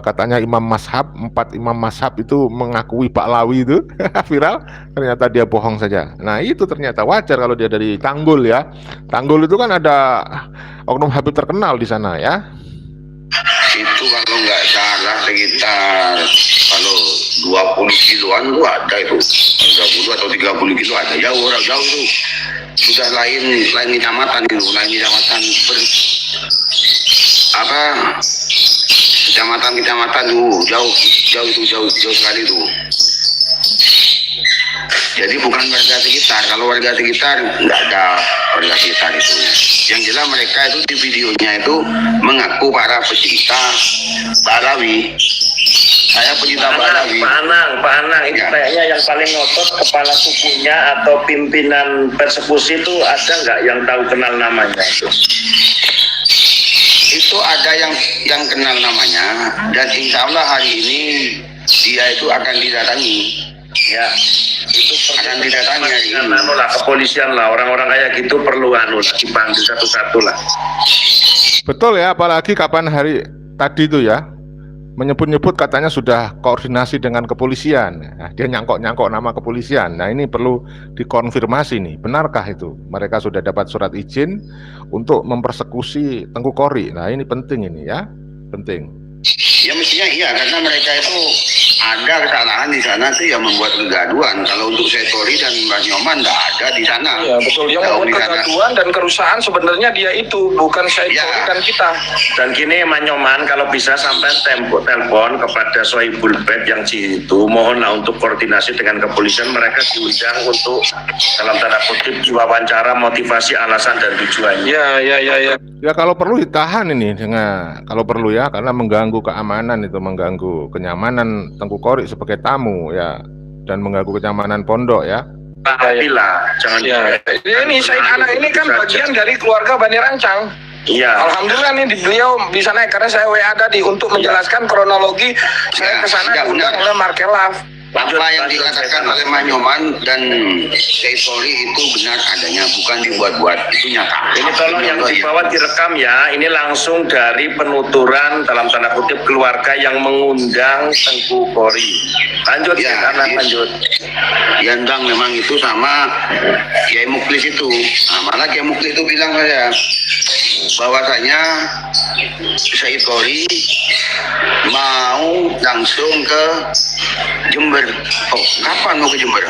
katanya Imam Mazhab, 4 Imam Mazhab itu mengakui Baklawi itu viral, ternyata dia bohong saja. Nah itu ternyata wajar kalau dia dari Tanggul ya. Tanggul itu kan ada oknum Habib terkenal di sana ya. Itu kalau nggak salah sekitar kalau 20 kiloan itu ada itu, 20 atau 30 kilo ada, jauh itu. Sudah lain kecamatan itu, kecamatan itu jauh sekali itu. Jadi bukan warga sekitar. Kalau warga sekitar nggak ada warga sekitar itu. Yang jelas mereka itu di videonya itu mengaku para pecinta Baklawi. Saya pecinta Baklawi. Pak Anang itu kayaknya yang paling ngotot kepala sukunya atau pimpinan persekusi itu ada nggak yang tahu kenal namanya itu? Itu ada yang kenal namanya, dan insya Allah hari ini dia itu akan didatangi. Ya, itu akan didatangi hari ini. Lah kepolisian lah, orang-orang kayak gitu perlu dipanggil satu-satu lah. Betul ya, apalagi kapan hari tadi itu ya, menyebut-nyebut katanya sudah koordinasi dengan kepolisian. Nah, dia nyangkok-nyangkok nama kepolisian. Nah ini perlu dikonfirmasi nih, benarkah itu mereka sudah dapat surat izin untuk mempersekusi Tengku Qori. Nah ini penting ini ya, penting. Ya mestinya iya, karena mereka itu ada kesalahan di sana tuh yang membuat kegaduhan. Kalau untuk Said Qori dan Mbak Nyoman nggak ada di sana. Iya betul, yang membuat kegaduhan dan kerusakan sebenarnya dia itu, bukan Said Qori dan kita. Dan kini Mbak Nyoman kalau bisa sampai telepon kepada Sohibul Bed yang itu, mohonlah untuk koordinasi dengan kepolisian, mereka diundang untuk dalam tanda kutip diwawancara, motivasi, alasan dan tujuannya. Ya. Ya kalau perlu ditahan ini dengan, kalau perlu ya, karena mengganggu keamanan itu, mengganggu kenyamanan Tengku Qori sebagai tamu ya, dan mengganggu kenyamanan pondok ya. Bila jangan ini Said Anak ini kan bagian dari keluarga Bani Rancang. Iya. Alhamdulillah nih beliau bisa naik karena saya WA tadi untuk menjelaskan kronologi saya ke sana diundang oleh Markelaf. Apa yang dikatakan oleh Manyoman dan Seitori itu benar adanya, bukan dibuat-buat, itu nyata. Ini tolong yang di bawah direkam ya, ini langsung dari penuturan dalam tanda kutip keluarga yang mengundang Tengku Kori. Lanjut ya, lanjut. Yandang memang itu sama Kiai Muklis itu. Nah, malah Kiai Muklis itu bilang saya bahwasanya Syed Kori mau langsung ke Jember. Oh, kapan mau ke Jember?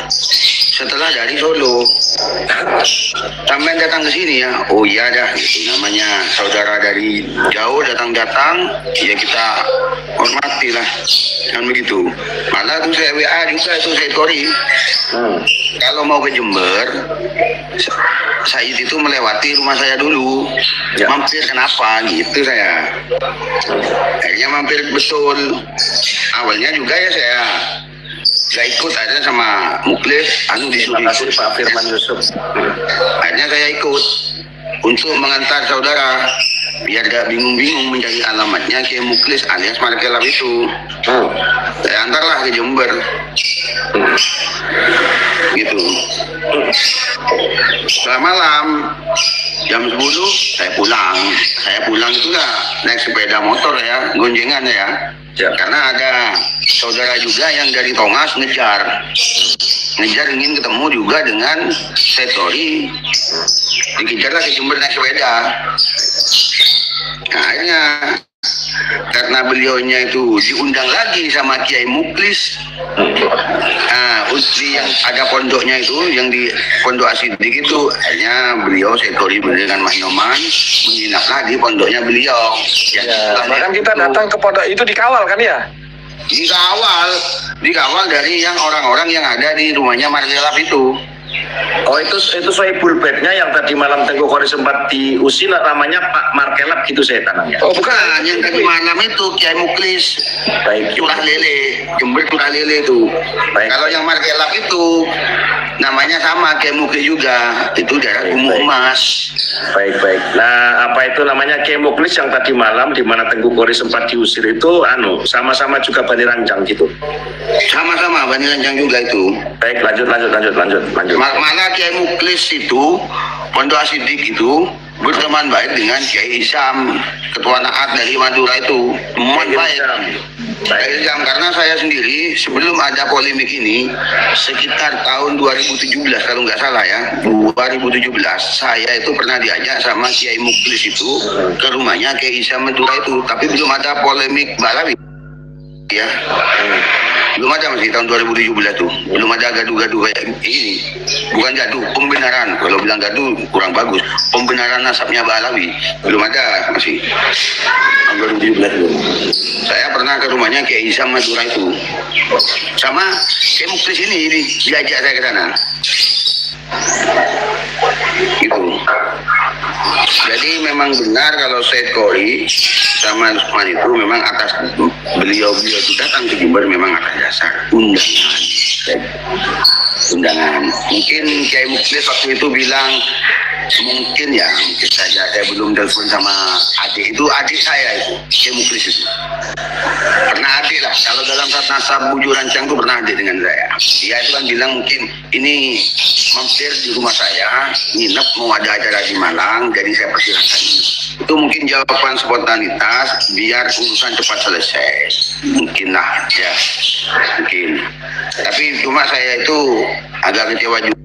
Setelah dari Solo. Sampai datang ke sini ya. Oh iya dah, gitu. Namanya saudara dari jauh datang-datang, ya kita hormati lah. Kan begitu. Malah tuh saya WA juga itu Syed Kori. Kalau mau ke Jember, Said itu melewati rumah saya dulu. Mampir kenapa gitu saya. Akhirnya mampir betul. Awalnya juga ya saya gak ikut, ada sama Muklis disuruh ikut Pak Firman Yusuf. akhirnya saya ikut untuk mengantar saudara biar gak bingung-bingung mencari alamatnya Kiai Muklis alias Markelap itu. Saya antarlah ke Jember gitu. Setelah malam jam 10 saya pulang itu gak naik sepeda motor ya, gonjengan ya. Karena ada saudara juga yang dari Tongas ngejar ingin ketemu juga dengan Seitori, dikejarlah ke Jember naik sepeda. Nah, akhirnya karena beliaunya itu diundang lagi sama Kiai Muklis, yang ada pondoknya itu, yang di Pondok Asidik itu, akhirnya beliau Seitori dengan Mas Nyoman menginaplah di pondoknya beliau. Bahkan kita datang ke pondok itu dikawal kan ya? Dikawal dari yang orang-orang yang ada di rumahnya Markelap itu. Oh itu Soebul Bednya yang tadi malam Tengku Kori sempat diusir, namanya Pak Markelap gitu saya tanamnya. Oh bukan, yang tadi malam itu Kiai Muklis. Baik. Curah Lele, Jember Curah Lele itu. Baik. Kalau yang Markelap itu namanya sama Kiai Muklis juga, itu daerah Gunung Emas. Baik. Nah, apa itu namanya Kiai Muklis yang tadi malam di mana Tengku Kori sempat diusir itu sama-sama juga Bani Ranjang gitu. Sama-sama Bani Ranjang juga itu. Baik, lanjut. Mana Kiai Muklis itu, Pondok Asidik itu berteman baik dengan Kiai Isam, ketua Naat dari Madura itu. Teman baik. Kiai Isam, karena saya sendiri sebelum ada polemik ini sekitar tahun 2017 kalau nggak salah ya, 2017 saya itu pernah diajak sama Kiai Muklis itu ke rumahnya Kiai Isam Madura itu, tapi belum ada polemik Balawi ya. Belum ada masih tahun 2017 tuh, belum ada gaduh-gaduh kayak ini. Bukan gaduh, pembenaran. Kalau bilang gaduh kurang bagus. Pembenaran nasabnya Balawi belum ada masih tahun 2017 tuh. Saya pernah ke rumahnya Kiai Isam Madura itu, sama Kiai Muklis ini diajak saya ke sana. Gitu. Jadi memang benar kalau Syed Kori sama Usman itu memang atas beliau itu datang ke Jember memang atas dasar undangan. Mungkin Kiai Muklis waktu itu bilang mungkin saja saya belum telepon sama adik saya itu Kiai Muklis itu. Pernah adik lah, kalau dalam nasab Bujur Rancang itu pernah adik dengan saya. Dia itu kan bilang mungkin ini mampir di rumah saya, nginep mau ada acara di Malang, jadi saya persilahkan. Itu mungkin jawaban spontanitas biar urusan cepat selesai. Mungkin lah ya, mungkin. Tapi cuma saya itu agak kecewa juga.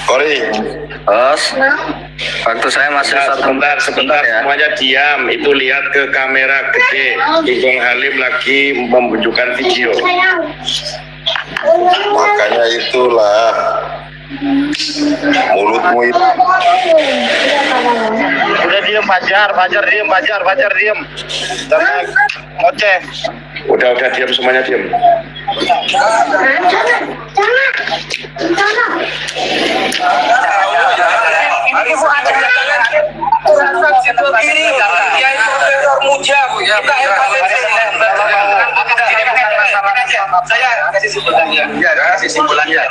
Kori, waktu saya masih sebentar ya. Semuanya diam, itu lihat ke kamera gede. Bung Halim lagi membunjukkan video. Makanya itulah mulutmu itu. Udah diem Fajar diem. Jangan ngoceh. Udah diam semuanya diam. Saya kasih simpulannya.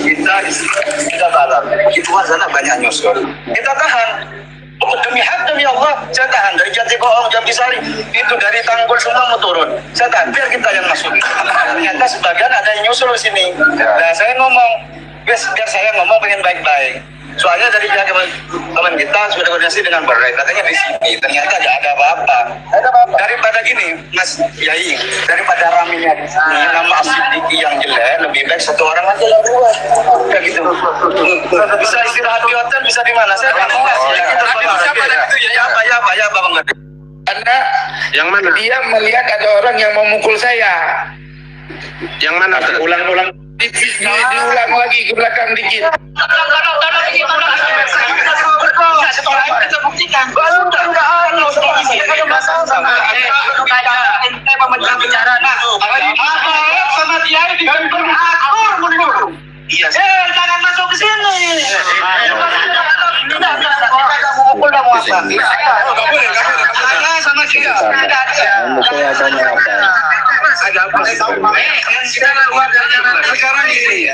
Kita balar. Itu sana banyak nyosor. Kita tahan. Demi Allah, saya tahan dari Jati Bohong, Jambisari, itu dari Tanggul semua mau turun. Saya tahan, biar kita yang masuk. Ternyata sebagian ada yang nyusul di sini. Nah, saya ngomong, biar saya ngomong pengen baik-baik. Soalnya dari pihak teman kita sudah koordinasi dengan Barrek, katanya di sini. Ternyata tidak ada apa-apa. Daripada gini, Mas Yai, daripada raminya di sini, nama Asidiki yang jelek, lebih baik satu orang aja lah dua. Kayak gitu. Bisa istirahat di hotel, bisa di mana? Saya nggak mau. Ya, Bang. Anda Yang mana? dia melihat ada orang yang memukul saya. Yang mana? Ulang-ulang. Diulang lagi ke belakang dikit. Iya, jangan masuk ke sini. Tidak memukul dan mau apa? Sama dia. Sekarang ini ya.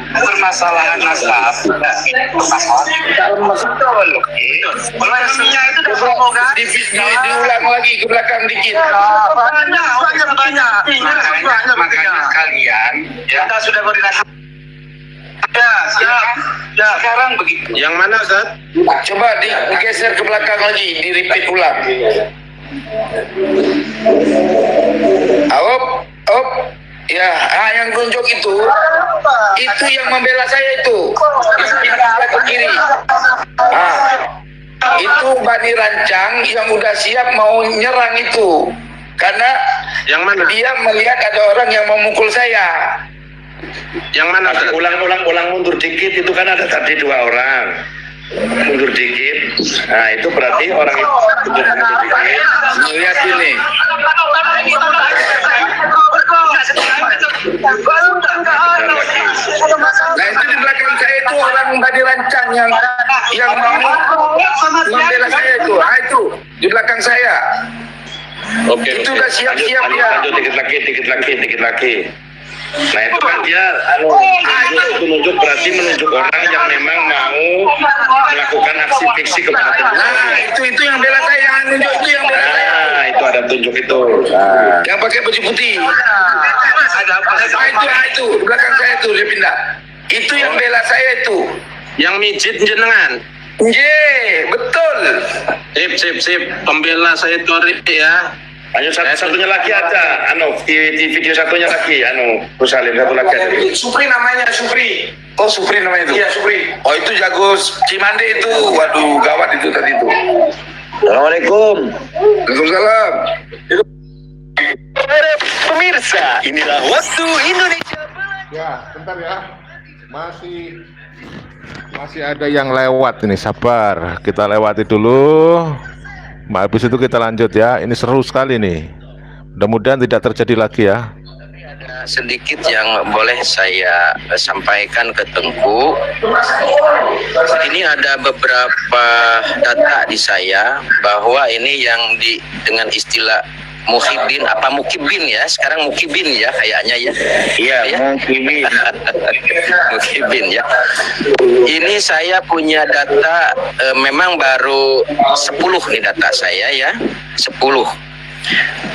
Permasalahan nasab. Diulang lagi ke belakang dikit. Banyak. Makanya kalian kita sudah koordinasi. Ya, sekarang begitu. Yang mana, Ustaz? Coba digeser ke belakang lagi, di repeat ulang. Op. Ya, yang tunjuk itu yang membela saya itu. Pindah ke kiri. Itu Bani Rancang yang udah siap mau nyerang itu. Karena Yang mana? dia melihat ada orang yang memukul saya. Yang mana? Ustaz? Ulang mundur dikit, itu kan ada tadi 2 orang. Mundur dikit. Nah, itu berarti orang itu mundur dikit. Lihat ini. Nah, itu di belakang saya itu orang Bani Rancang yang mau membela saya itu. Itu di belakang saya. Oke. Itu udah siap-siap dia. Lanjut dikit lagi. Nah, itu kan dia menunjuk berarti menunjuk orang yang memang mau melakukan aksi fiksi kepada teman. Nah, itu yang bela saya, yang nunjuk itu yang bela saya. Nah, itu ada tunjuk itu. Nah. Yang pakai baju putih. Itu di belakang saya itu dia pindah. Itu yang bela saya itu. Yang mijit jenengan. Betul. Sip. Pembela saya Tori ya. Ayo satunya lagi aja, di video satunya lagi, Rusalim satu lagi aja. Supri namanya, Supri. Oh, Supri namanya itu? Iya, Supri. Oh, itu jago Cimande itu. Waduh, gawat itu tadi itu. Assalamualaikum. Waalaikumsalam. Pemirsa, inilah waktu Indonesia. Ya, bentar ya. Masih ada yang lewat ini, sabar. Kita lewati dulu. Habis itu kita lanjut ya. Ini seru sekali nih. Mudah-mudahan tidak terjadi lagi ya. Ada sedikit yang boleh saya sampaikan ke Tengku. Ini ada beberapa data di saya bahwa ini yang dengan istilah Muhibin Mukibin ya, sekarang Mukibin ya kayaknya ya. Iya, Mukibin. Mukibin ya. Ini saya punya data memang baru 10 nih data saya ya. 10.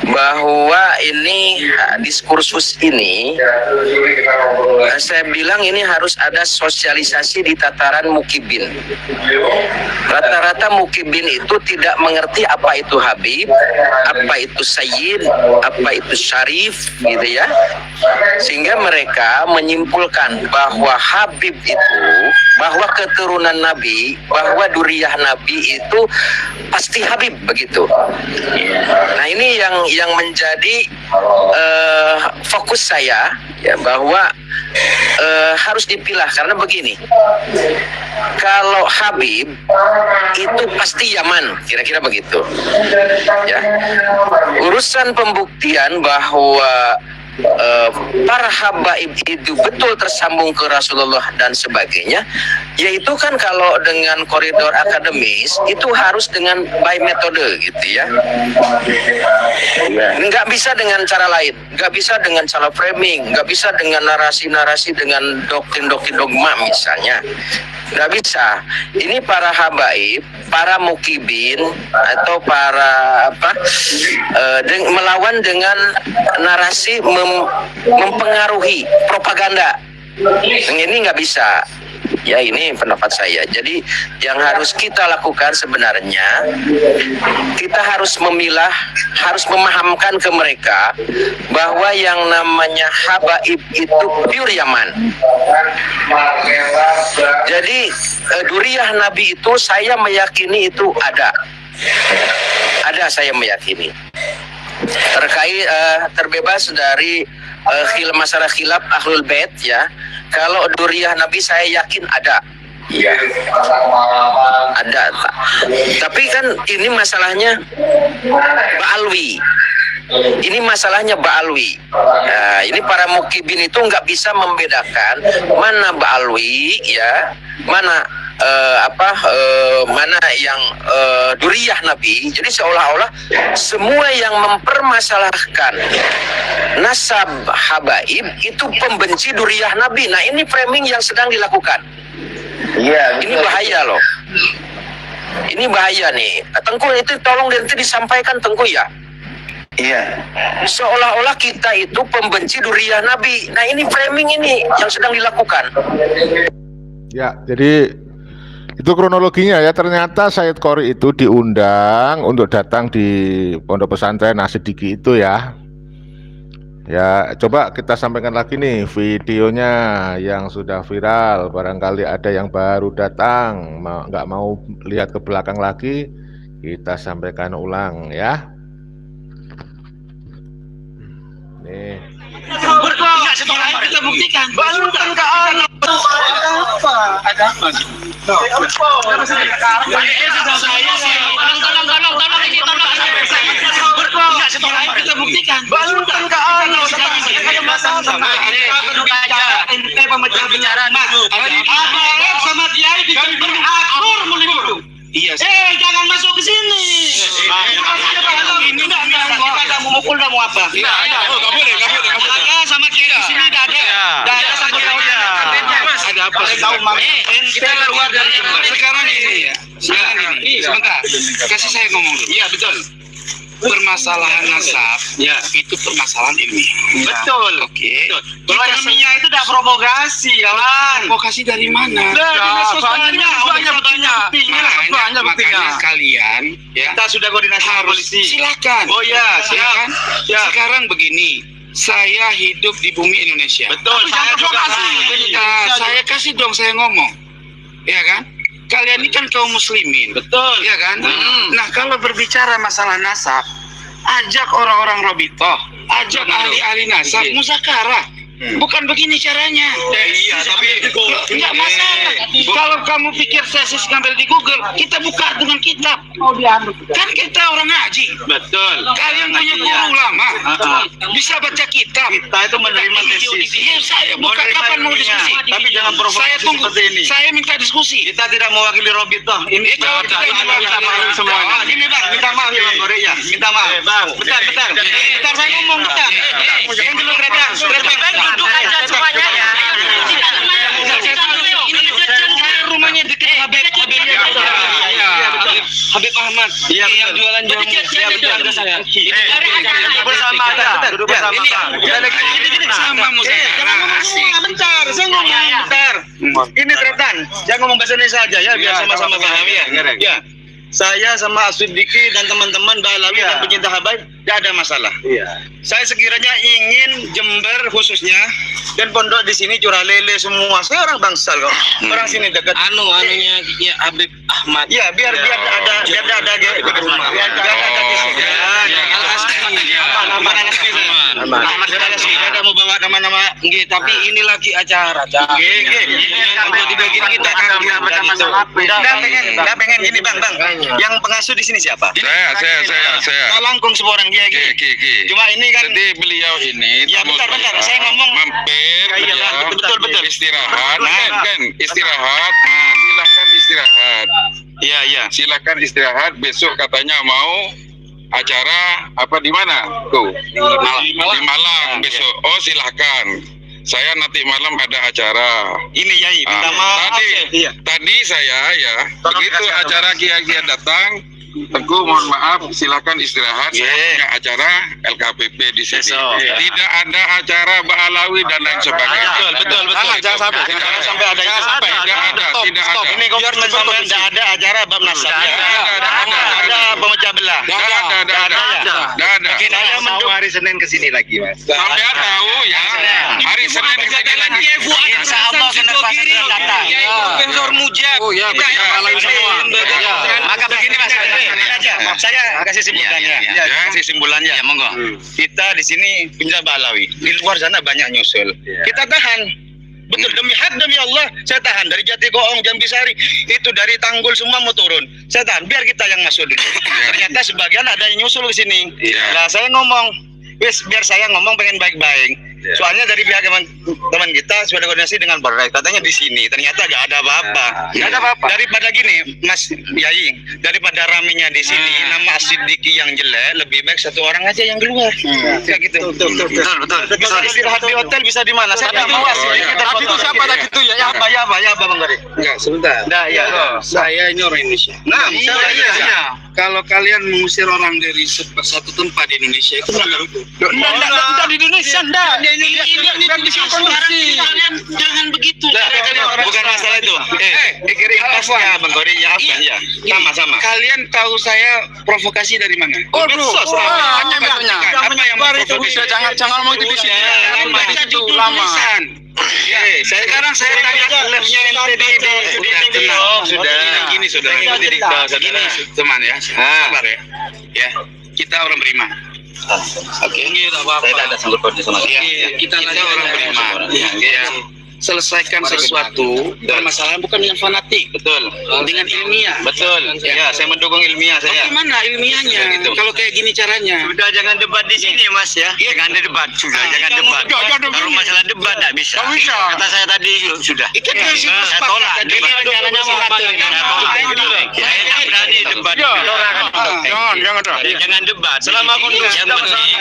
Bahwa ini diskursus ini saya bilang ini harus ada sosialisasi di tataran mukibin. Rata-rata mukibin itu tidak mengerti apa itu Habib, apa itu Sayyid, apa itu Syarif gitu ya. Sehingga mereka menyimpulkan bahwa Habib itu, bahwa keturunan Nabi, bahwa duriyah Nabi itu pasti Habib begitu. Nah, ini yang menjadi fokus saya ya, bahwa harus dipilah karena begini, kalau Habib itu pasti Yaman, kira-kira begitu ya. Urusan pembuktian bahwa para habaib itu betul tersambung ke Rasulullah dan sebagainya, yaitu kan kalau dengan koridor akademis itu harus dengan by metode gitu ya. Nggak bisa dengan cara lain, nggak bisa dengan cara framing, nggak bisa dengan narasi-narasi dengan doktrin-doktrin dogma misalnya. Nggak bisa. Ini para habaib, para mukibin atau para melawan dengan narasi mempengaruhi propaganda. Ini nggak bisa. Ya, ini pendapat saya. Jadi yang harus kita lakukan sebenarnya, kita harus memilah, harus memahamkan ke mereka bahwa yang namanya habaib itu pure Yaman. Jadi duriyah Nabi itu saya meyakini itu ada saya meyakini. Terkait terbebas dari masalah khilaf ahlul bait ya. Kalau duriyah Nabi saya yakin ada. Iya. Ada. Tapi kan ini masalahnya Ba'alwi. Ini masalahnya Ba'alwi. Nah, ini para mukibin itu nggak bisa membedakan mana Ba'alwi ya, mana mana yang duriyah Nabi. Jadi seolah-olah semua yang mempermasalahkan nasab habaib itu pembenci duriyah Nabi. Nah, ini framing yang sedang dilakukan. Iya, ini bahaya loh. Ini bahaya nih. Tengku itu tolong nanti disampaikan Tengku ya. Iya. Seolah-olah kita itu pembenci duriyah Nabi. Nah, ini framing ini yang sedang dilakukan. Ya, jadi itu kronologinya ya. Ternyata Said Qori itu diundang untuk datang di pondok pesantren Asidiki itu ya. Ya, coba kita sampaikan lagi nih videonya yang sudah viral. Barangkali ada yang baru datang, nggak mau lihat ke belakang lagi, kita sampaikan ulang ya. Nih. Kita buktikan. Balurkan ke anak. Ada apa? Kita buktikan. Balurkan ke anak. Sama dia akur mulut. Iya. Jangan masuk ke sini. Ini enggak mau mukul, enggak mau apa. Sama dia di sini enggak ada sangkut pautnya. Ada apa? Kita keluar dari sekarang ini ya. Sekarang ini. Sebentar. Kasih saya ngomong dulu. Iya, betul. Permasalahan nasab ya itu permasalahan ilmiah. Betul. Oke. Kalau ilmiah itu tidak provokasi, kawan. Provokasi dari mana? Banyak buktinya. Kalian ya. Kita sudah koordinasi dengan polisi. Silakan. Oh ya, silakan. Sekarang begini, saya hidup di bumi Indonesia. Betul. Saya juga. Saya kasih dong saya ngomong. Ya kan? Kalian ini kan kaum muslimin, betul, ya kan? Nah, kalau berbicara masalah nasab, ajak orang-orang Robitoh, ajak ahli-ahli nasab, muzakarah. Bukan begini caranya. Iya, tapi nggak masalah. Kalau kamu pikir tesis ngambil di Google, kita buka dengan kitab. Mau diambil. Kan kita orang ngaji. Betul. Kalian punya guru lama. Bisa baca kitab. Kita itu menerima tesis. Saya buka kapan mau diskusi. Tapi jangan provokasi seperti ini. Saya minta diskusi. Kita tidak mewakili Robitoh. Ini kita maaf semuanya. Ini Bang, minta maaf ya Bang Korea. Minta maaf. Bang, bentar. Bentar saya ngomong bentar. Yang dulu berbeda. Duduk aja semuanya ya. Rumahnya dekat Habib Ahmad. Iya, yang jualan jamu. Iya, betul saya. Bersama ada. Duduk bersama. Sama bentar. Saya ngomong bentar. Ini Tretan. Jangan ngomong bahasa Indonesia saja ya, biar sama-sama paham ya. Ya. Saya sama Aswidiki dan teman-teman Ba'alawi dan pencinta habaib tidak ada masalah. Iya. Saya sekiranya ingin Jember khususnya dan pondok di sini curah lele semua. Saya orang Bangsal kok. Orang sini dekat. Anunya ya Habib Ahmad. Iya, biar ada rumah. Biar ada Ahmad saya ada mau bawa nama-nama nggih, tapi ini lagi acara. Nggih. Tiba-tiba gini kita akan enggak pengen gini Bang. Yang pengasuh di sini siapa? Saya. Langkung semua orang dia gini. Cuma ini kan Jadi beliau ini ya bentar saya ngomong mampir betul istirahat kan istirahat silahkan istirahat silakan istirahat. Besok katanya mau acara apa di mana tuh di Malang besok. Oh silahkan, saya nanti malam ada acara ini Yai minta maaf. tadi saya begitu acara Kiai datang, Teguh mohon maaf silakan istirahat. Saya punya acara LKPP di sini. Tidak ada acara Ba'alawi dan lain sebagainya. Betul. Jangan sampai ada Tidak ada. Ini komitmen sampai tidak ada acara bab nasab. Ada pemecah belah. Tidak ada. Saya mendukung hari Senin ke sini lagi, Mas. Sampai tahu ya. Hari Senin kesini lagi. Insya Allah penerbangan datang. Profesor Mujab. Oh ya, Ba'alawi semua. Maka begini Mas, saya kasih simpulannya. Kasih simpulannya. Ya, monggo. Kita di sini pindah Ba'alawi. Di luar sana banyak nyusul. Kita tahan. Betul, demi Allah saya tahan. Dari Jatikoong, Jambisari, itu dari Tanggul semua mau turun. Saya tahan biar kita yang masuk dulu. Ternyata sebagian ada yang nyusul ke sini. Nah, saya ngomong, biar saya ngomong pengen baik-baik. Soalnya dari pihak teman kita sudah koordinasi dengan Polres, katanya di sini. Ternyata gak ada apa-apa. Daripada gini, Mas Yai, daripada ramenya di sini, nama Siddiqi yang jelek, lebih baik satu orang aja yang keluar. Kayak gitu. Betul. Bisa istirahat di hotel, bisa di mana? Saya tidak mau Tapi itu siapa tadi itu ya? Ya apa Bang Gori? Enggak, sebentar. Saya ini orang Indonesia. Saya. Kalau kalian mengusir orang dari satu tempat di Indonesia itu melanggar hukum. Enggak di Indonesia, enggak. Ini kondisi. Jangan begitu. Bukan masalah itu. Kirim pasnya Bang Gori ya apa ya? Sama-sama. Kalian tahu saya provokasi dari mana? Oh, hanya biarnya. Apa yang Udah jangan ngomong itu di sini. Itu lama. Sekarang saya tanya live-nya NTD sudah. Gini sudah. Teman ya. Sabar ya. Ya, kita orang beriman. Oke. Saya tidak ada sangkut pautnya sama sekali. Kita orang beriman. Ya. Selesaikan sesuatu permasalahan bukan dengan fanatik, betul, dengan ilmiah, betul. Ya, saya mendukung ilmiah saya. Bagaimana ilmiahnya? Gitu. Kalau kayak gini caranya. Sudah jangan debat di sini Mas ya. Jangan ada debat, jangan debat. Kalau masalah debat tidak bisa. Kata saya tadi sudah. Saya tolak. Ini rencananya mau saya tidak berani debat. Jangan debat. Selama kondusif yang penting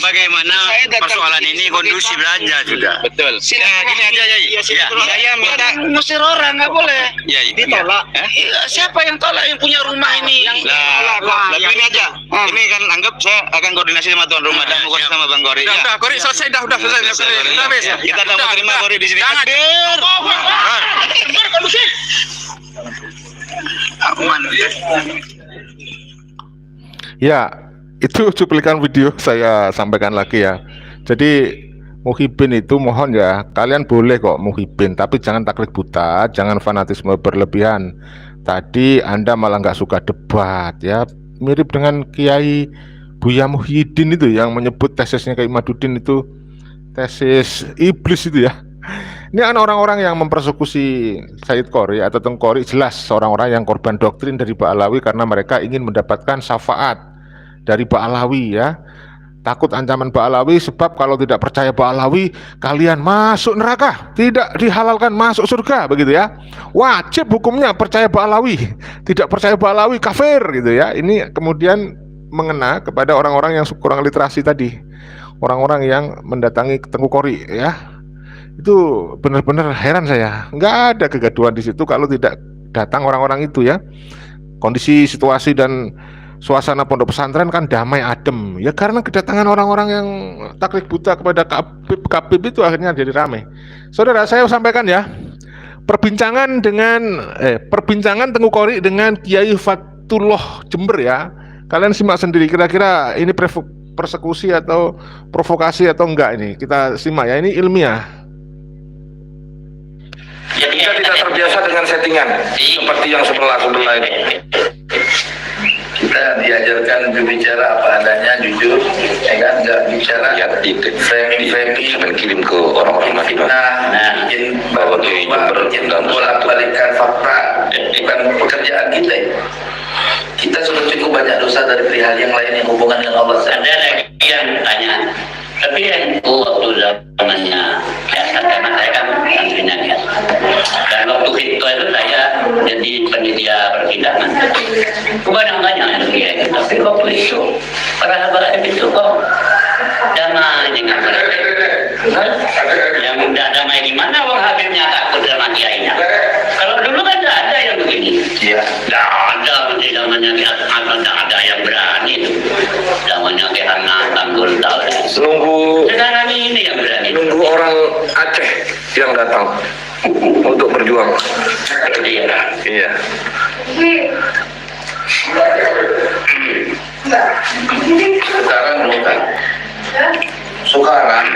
bagaimana persoalan ini kondusif saja sudah. Betul. Gini aja ya. Saya minta ngusir orang nggak boleh. Ditolak. Siapa yang tolak? Yang punya rumah ini. Lebih ini aja. Ini kan anggap saya akan koordinasi sama tuan rumah dan koordinasi sama Bang Gori. Udah, Gori selesai dah, udah selesai. Kita tidak mau terima Gori di sini. Takbir. Ya, itu cuplikan video saya sampaikan lagi ya. Jadi Muhibin itu mohon ya, kalian boleh kok Muhibin, tapi jangan taklid buta, jangan fanatisme berlebihan. Tadi Anda malah nggak suka debat ya, mirip dengan Kiai Buya Muhyiddin itu yang menyebut tesisnya Kiai Madudin itu tesis iblis itu ya. Ini kan orang-orang yang mempersekusi Said Qori atau Teng Qori, jelas orang-orang yang korban doktrin dari Ba'alawi karena mereka ingin mendapatkan syafaat dari Ba'alawi ya. Takut ancaman Ba'alawi, sebab kalau tidak percaya Ba'alawi kalian masuk neraka, tidak dihalalkan masuk surga, begitu ya. Wajib hukumnya percaya Ba'alawi, tidak percaya Ba'alawi kafir gitu ya. Ini kemudian mengena kepada orang-orang yang kurang literasi tadi, orang-orang yang mendatangi Tengku Qori ya. Itu benar-benar heran saya, nggak ada kegaduhan di situ kalau tidak datang orang-orang itu ya. Kondisi situasi dan suasana pondok pesantren kan damai adem ya, karena kedatangan orang-orang yang taklid buta kepada Kabib itu akhirnya jadi ramai. Saudara, saya sampaikan ya, perbincangan Tengku Qori dengan Kiai Fatullah Jember ya. Kalian simak sendiri kira-kira ini persekusi atau provokasi atau enggak, ini kita simak ya, ini ilmiah. Kita tidak terbiasa dengan settingan seperti yang sebelah ini. kita diajarkan berbicara apa adanya, jujur, ya kan, nggak bicara framing kirim ke orang-orang bikin bolak-balikan fakta, bukan pekerjaan kita. Kita sudah cukup banyak dosa dari perihal yang lain yang hubungan dengan Allah. Ada lagi yang tanya, tapi yang waktu zamannya biasa, karena saya kan santrinya ya. Dan waktu itu saya jadi panitia persidangan. Banyak-banyak yang dia itu. Tapi waktu itu para habaib itu kok damai dengan mereka. Yang tidak damai di mana wong habibnya takut sama kiainya. Kalau dulu kan tidak ada yang begini. Iya. Tidak ada di zamannya tidak ada yang berani itu. Zamannya karena tanggul tahu. Nunggu Sekarang ini yang berani. nunggu orang Aceh yang datang untuk berjuang. Iya. Sekarang bukan. Sekarang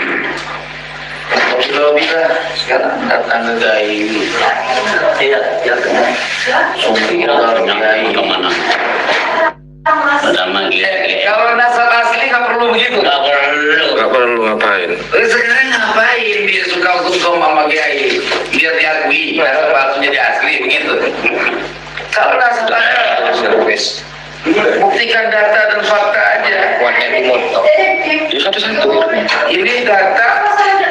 bila sekarang datang ke Gai. Iya, ya. Kemana? Pertama Kalau nasab asli nggak perlu begitu. Nggak perlu ngapain. Sekarang ngapain dia suka sama Kiai? Biar diakui nasab palsu jadi asli begitu. Kalau nasab asli buktikan data dan fakta aja. Ini data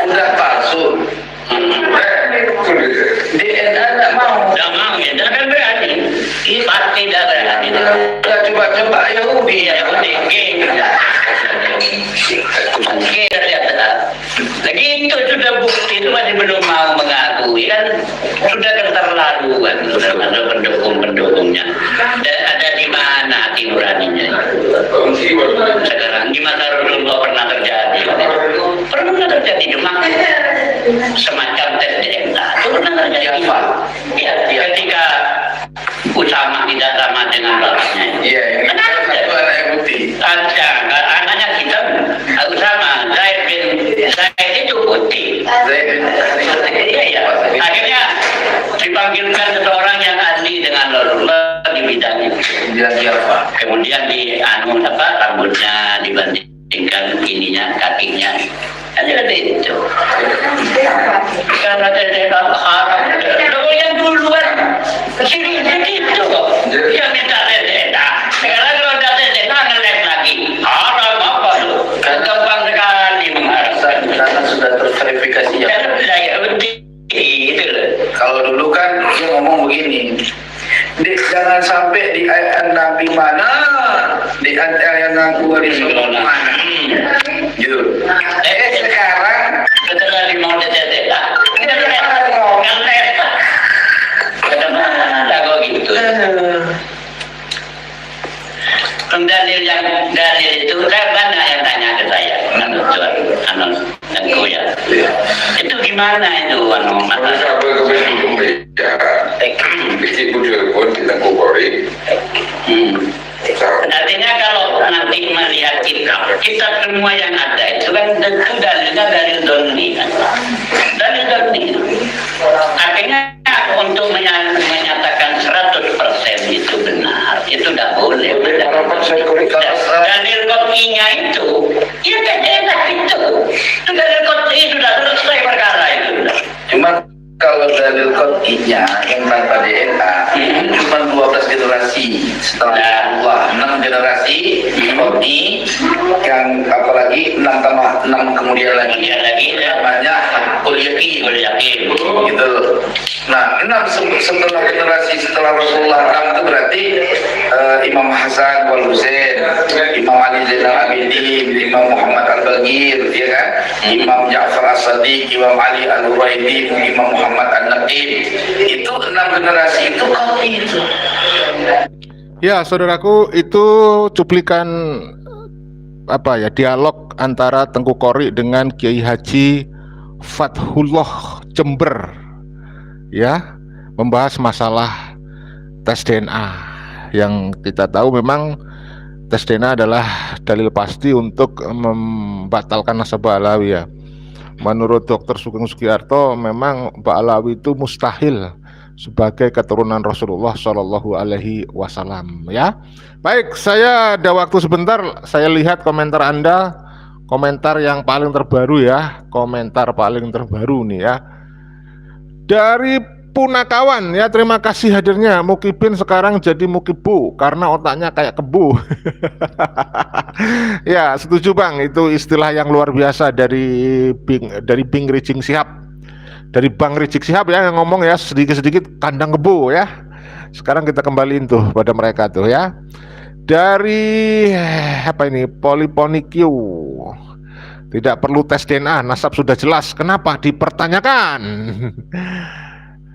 udah palsu. DNA nggak mau. Tidak mau, ya jangan berani. Pasti tidak berani. Udah coba-coba Yahudi. Lagi itu sudah bukti, itu masih belum mau mengakui kan, sudah keterlaluan, sudah ada pendukung-pendukungnya. Dan ada di mana hati nuraninya? Sekarang di masa Rasulullah pernah terjadi, cuma semacam tes DNA. Itu pernah terjadi. Ya, ketika Usama tidak sama dengan bapaknya. Iya, ini satu anak yang bukti. Ada anaknya kita Usama, Zaid itu putih. Iya. Akhirnya dipanggilkan seseorang yang ahli dengan Rasulullah di bidangnya. Kemudian rambutnya dibandingkan ininya, kakinya. Ada itu. Karena ada haram. Kalau yang duluan sini itu kok. Yang minta denda. Sekarang kalau ada denda ngeles lagi. Haram apa tuh? Gampang sekali mengharapkan. Karena sudah terverifikasi ya. Itu loh. Kalau dulu kan dia ngomong begini. Jangan sampai di ayat Nabi mana, di ayat Nabi mana. Gitu. Sekarang Setelah mau denda. Dalil itu banyak yang tanya ke saya, Tengku ya. Itu gimana itu masalah? Artinya kalau nanti melihat kitab semua yang ada itu kan tentu dalilnya dalil doni kan. Dalil doni. Artinya untuk menyatakan 100% itu benar, itu tidak boleh. Dalil kopinya itu, ya enak itu. Dalil kopi sudah selesai perkara itu. cuma kalau dalil kopinya yang tanpa DNA cuma 12 generasi setelah Allah, 6 generasi kopi yang apalagi 6 tambah 6 kemudian lagi namanya kuliah gitu. Nah, 6 setelah generasi setelah Rasulullah 6 itu berarti Imam Hasan wal Husain, Imam Ali Zainal Abidin, Imam Muhammad Al-Bagir, ya kan? Imam Ja'far As-Sadiq, Imam Ali Al-Huwaidi, Imam Muhammad An-Naqib. Itu 6 generasi itu kopi itu. Ya, saudaraku, itu cuplikan dialog antara Tengku Qori dengan Kiai Haji Fathullah Jember, ya, membahas masalah tes DNA. Yang kita tahu memang tes DNA adalah dalil pasti untuk membatalkan nasabah Alawi, ya. Menurut Dr. Sugeng Sugiarto memang Pak Alawi itu mustahil sebagai keturunan Rasulullah Shallallahu Alaihi Wasallam ya. Baik, saya ada waktu sebentar, saya lihat komentar Anda, komentar yang paling terbaru ya, komentar paling terbaru nih ya. Dari Punakawan ya, terima kasih hadirnya. Mukibin sekarang jadi Mukibu karena otaknya kayak kebu. Ya, setuju Bang, itu istilah yang luar biasa dari Bing Rizik Sihab. Dari Bang Rizik Sihab ya yang ngomong ya, sedikit-sedikit kandang kebu ya. Sekarang kita kembaliin tuh pada mereka tuh ya. Dari apa ini? Poliponikyu. Tidak perlu tes DNA, nasab sudah jelas. Kenapa dipertanyakan?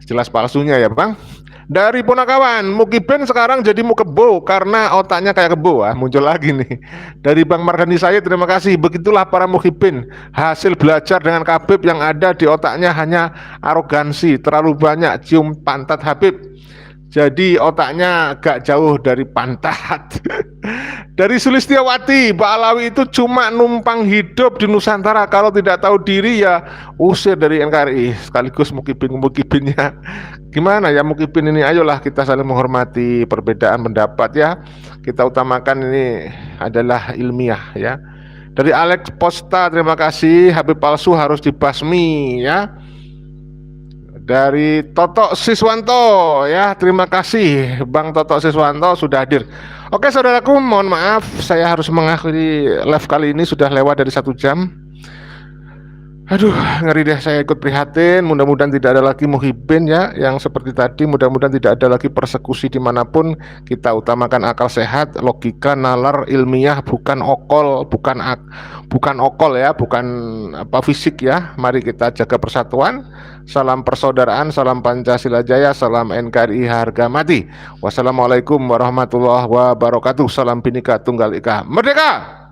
Jelas palsunya ya Bang. Dari Punakawan, Mukibin sekarang jadi Mukebo karena otaknya kayak kebo. Muncul lagi nih. Dari Bang Margani saya, terima kasih. Begitulah para Mukibin, hasil belajar dengan Habib yang ada di otaknya hanya arogansi, terlalu banyak cium pantat Habib. Jadi otaknya gak jauh dari pantat. Dari Sulistiawati, Pak Alawi itu cuma numpang hidup di Nusantara. Kalau tidak tahu diri ya usir dari NKRI. Sekaligus Mukibinnya. Gimana ya Mukibin ini? Ayolah kita saling menghormati perbedaan pendapat ya. Kita utamakan ini adalah ilmiah ya. Dari Alex Posta, terima kasih. Habib palsu harus dibasmi ya. Dari Toto Siswanto ya, terima kasih Bang Toto Siswanto sudah hadir. Oke saudaraku, mohon maaf saya harus mengakhiri live kali ini, sudah lewat dari 1 jam. Aduh, ngeri deh, saya ikut prihatin. Mudah-mudahan tidak ada lagi Muhibin ya, yang seperti tadi. Mudah-mudahan tidak ada lagi persekusi dimanapun. Kita utamakan akal sehat, logika, nalar, ilmiah, bukan okol, bukan okol ya, bukan apa fisik ya. Mari kita jaga persatuan. Salam persaudaraan, salam Pancasila Jaya, salam NKRI harga mati. Wassalamualaikum warahmatullahi wabarakatuh. Salam Bhinneka Tunggal Ika, merdeka.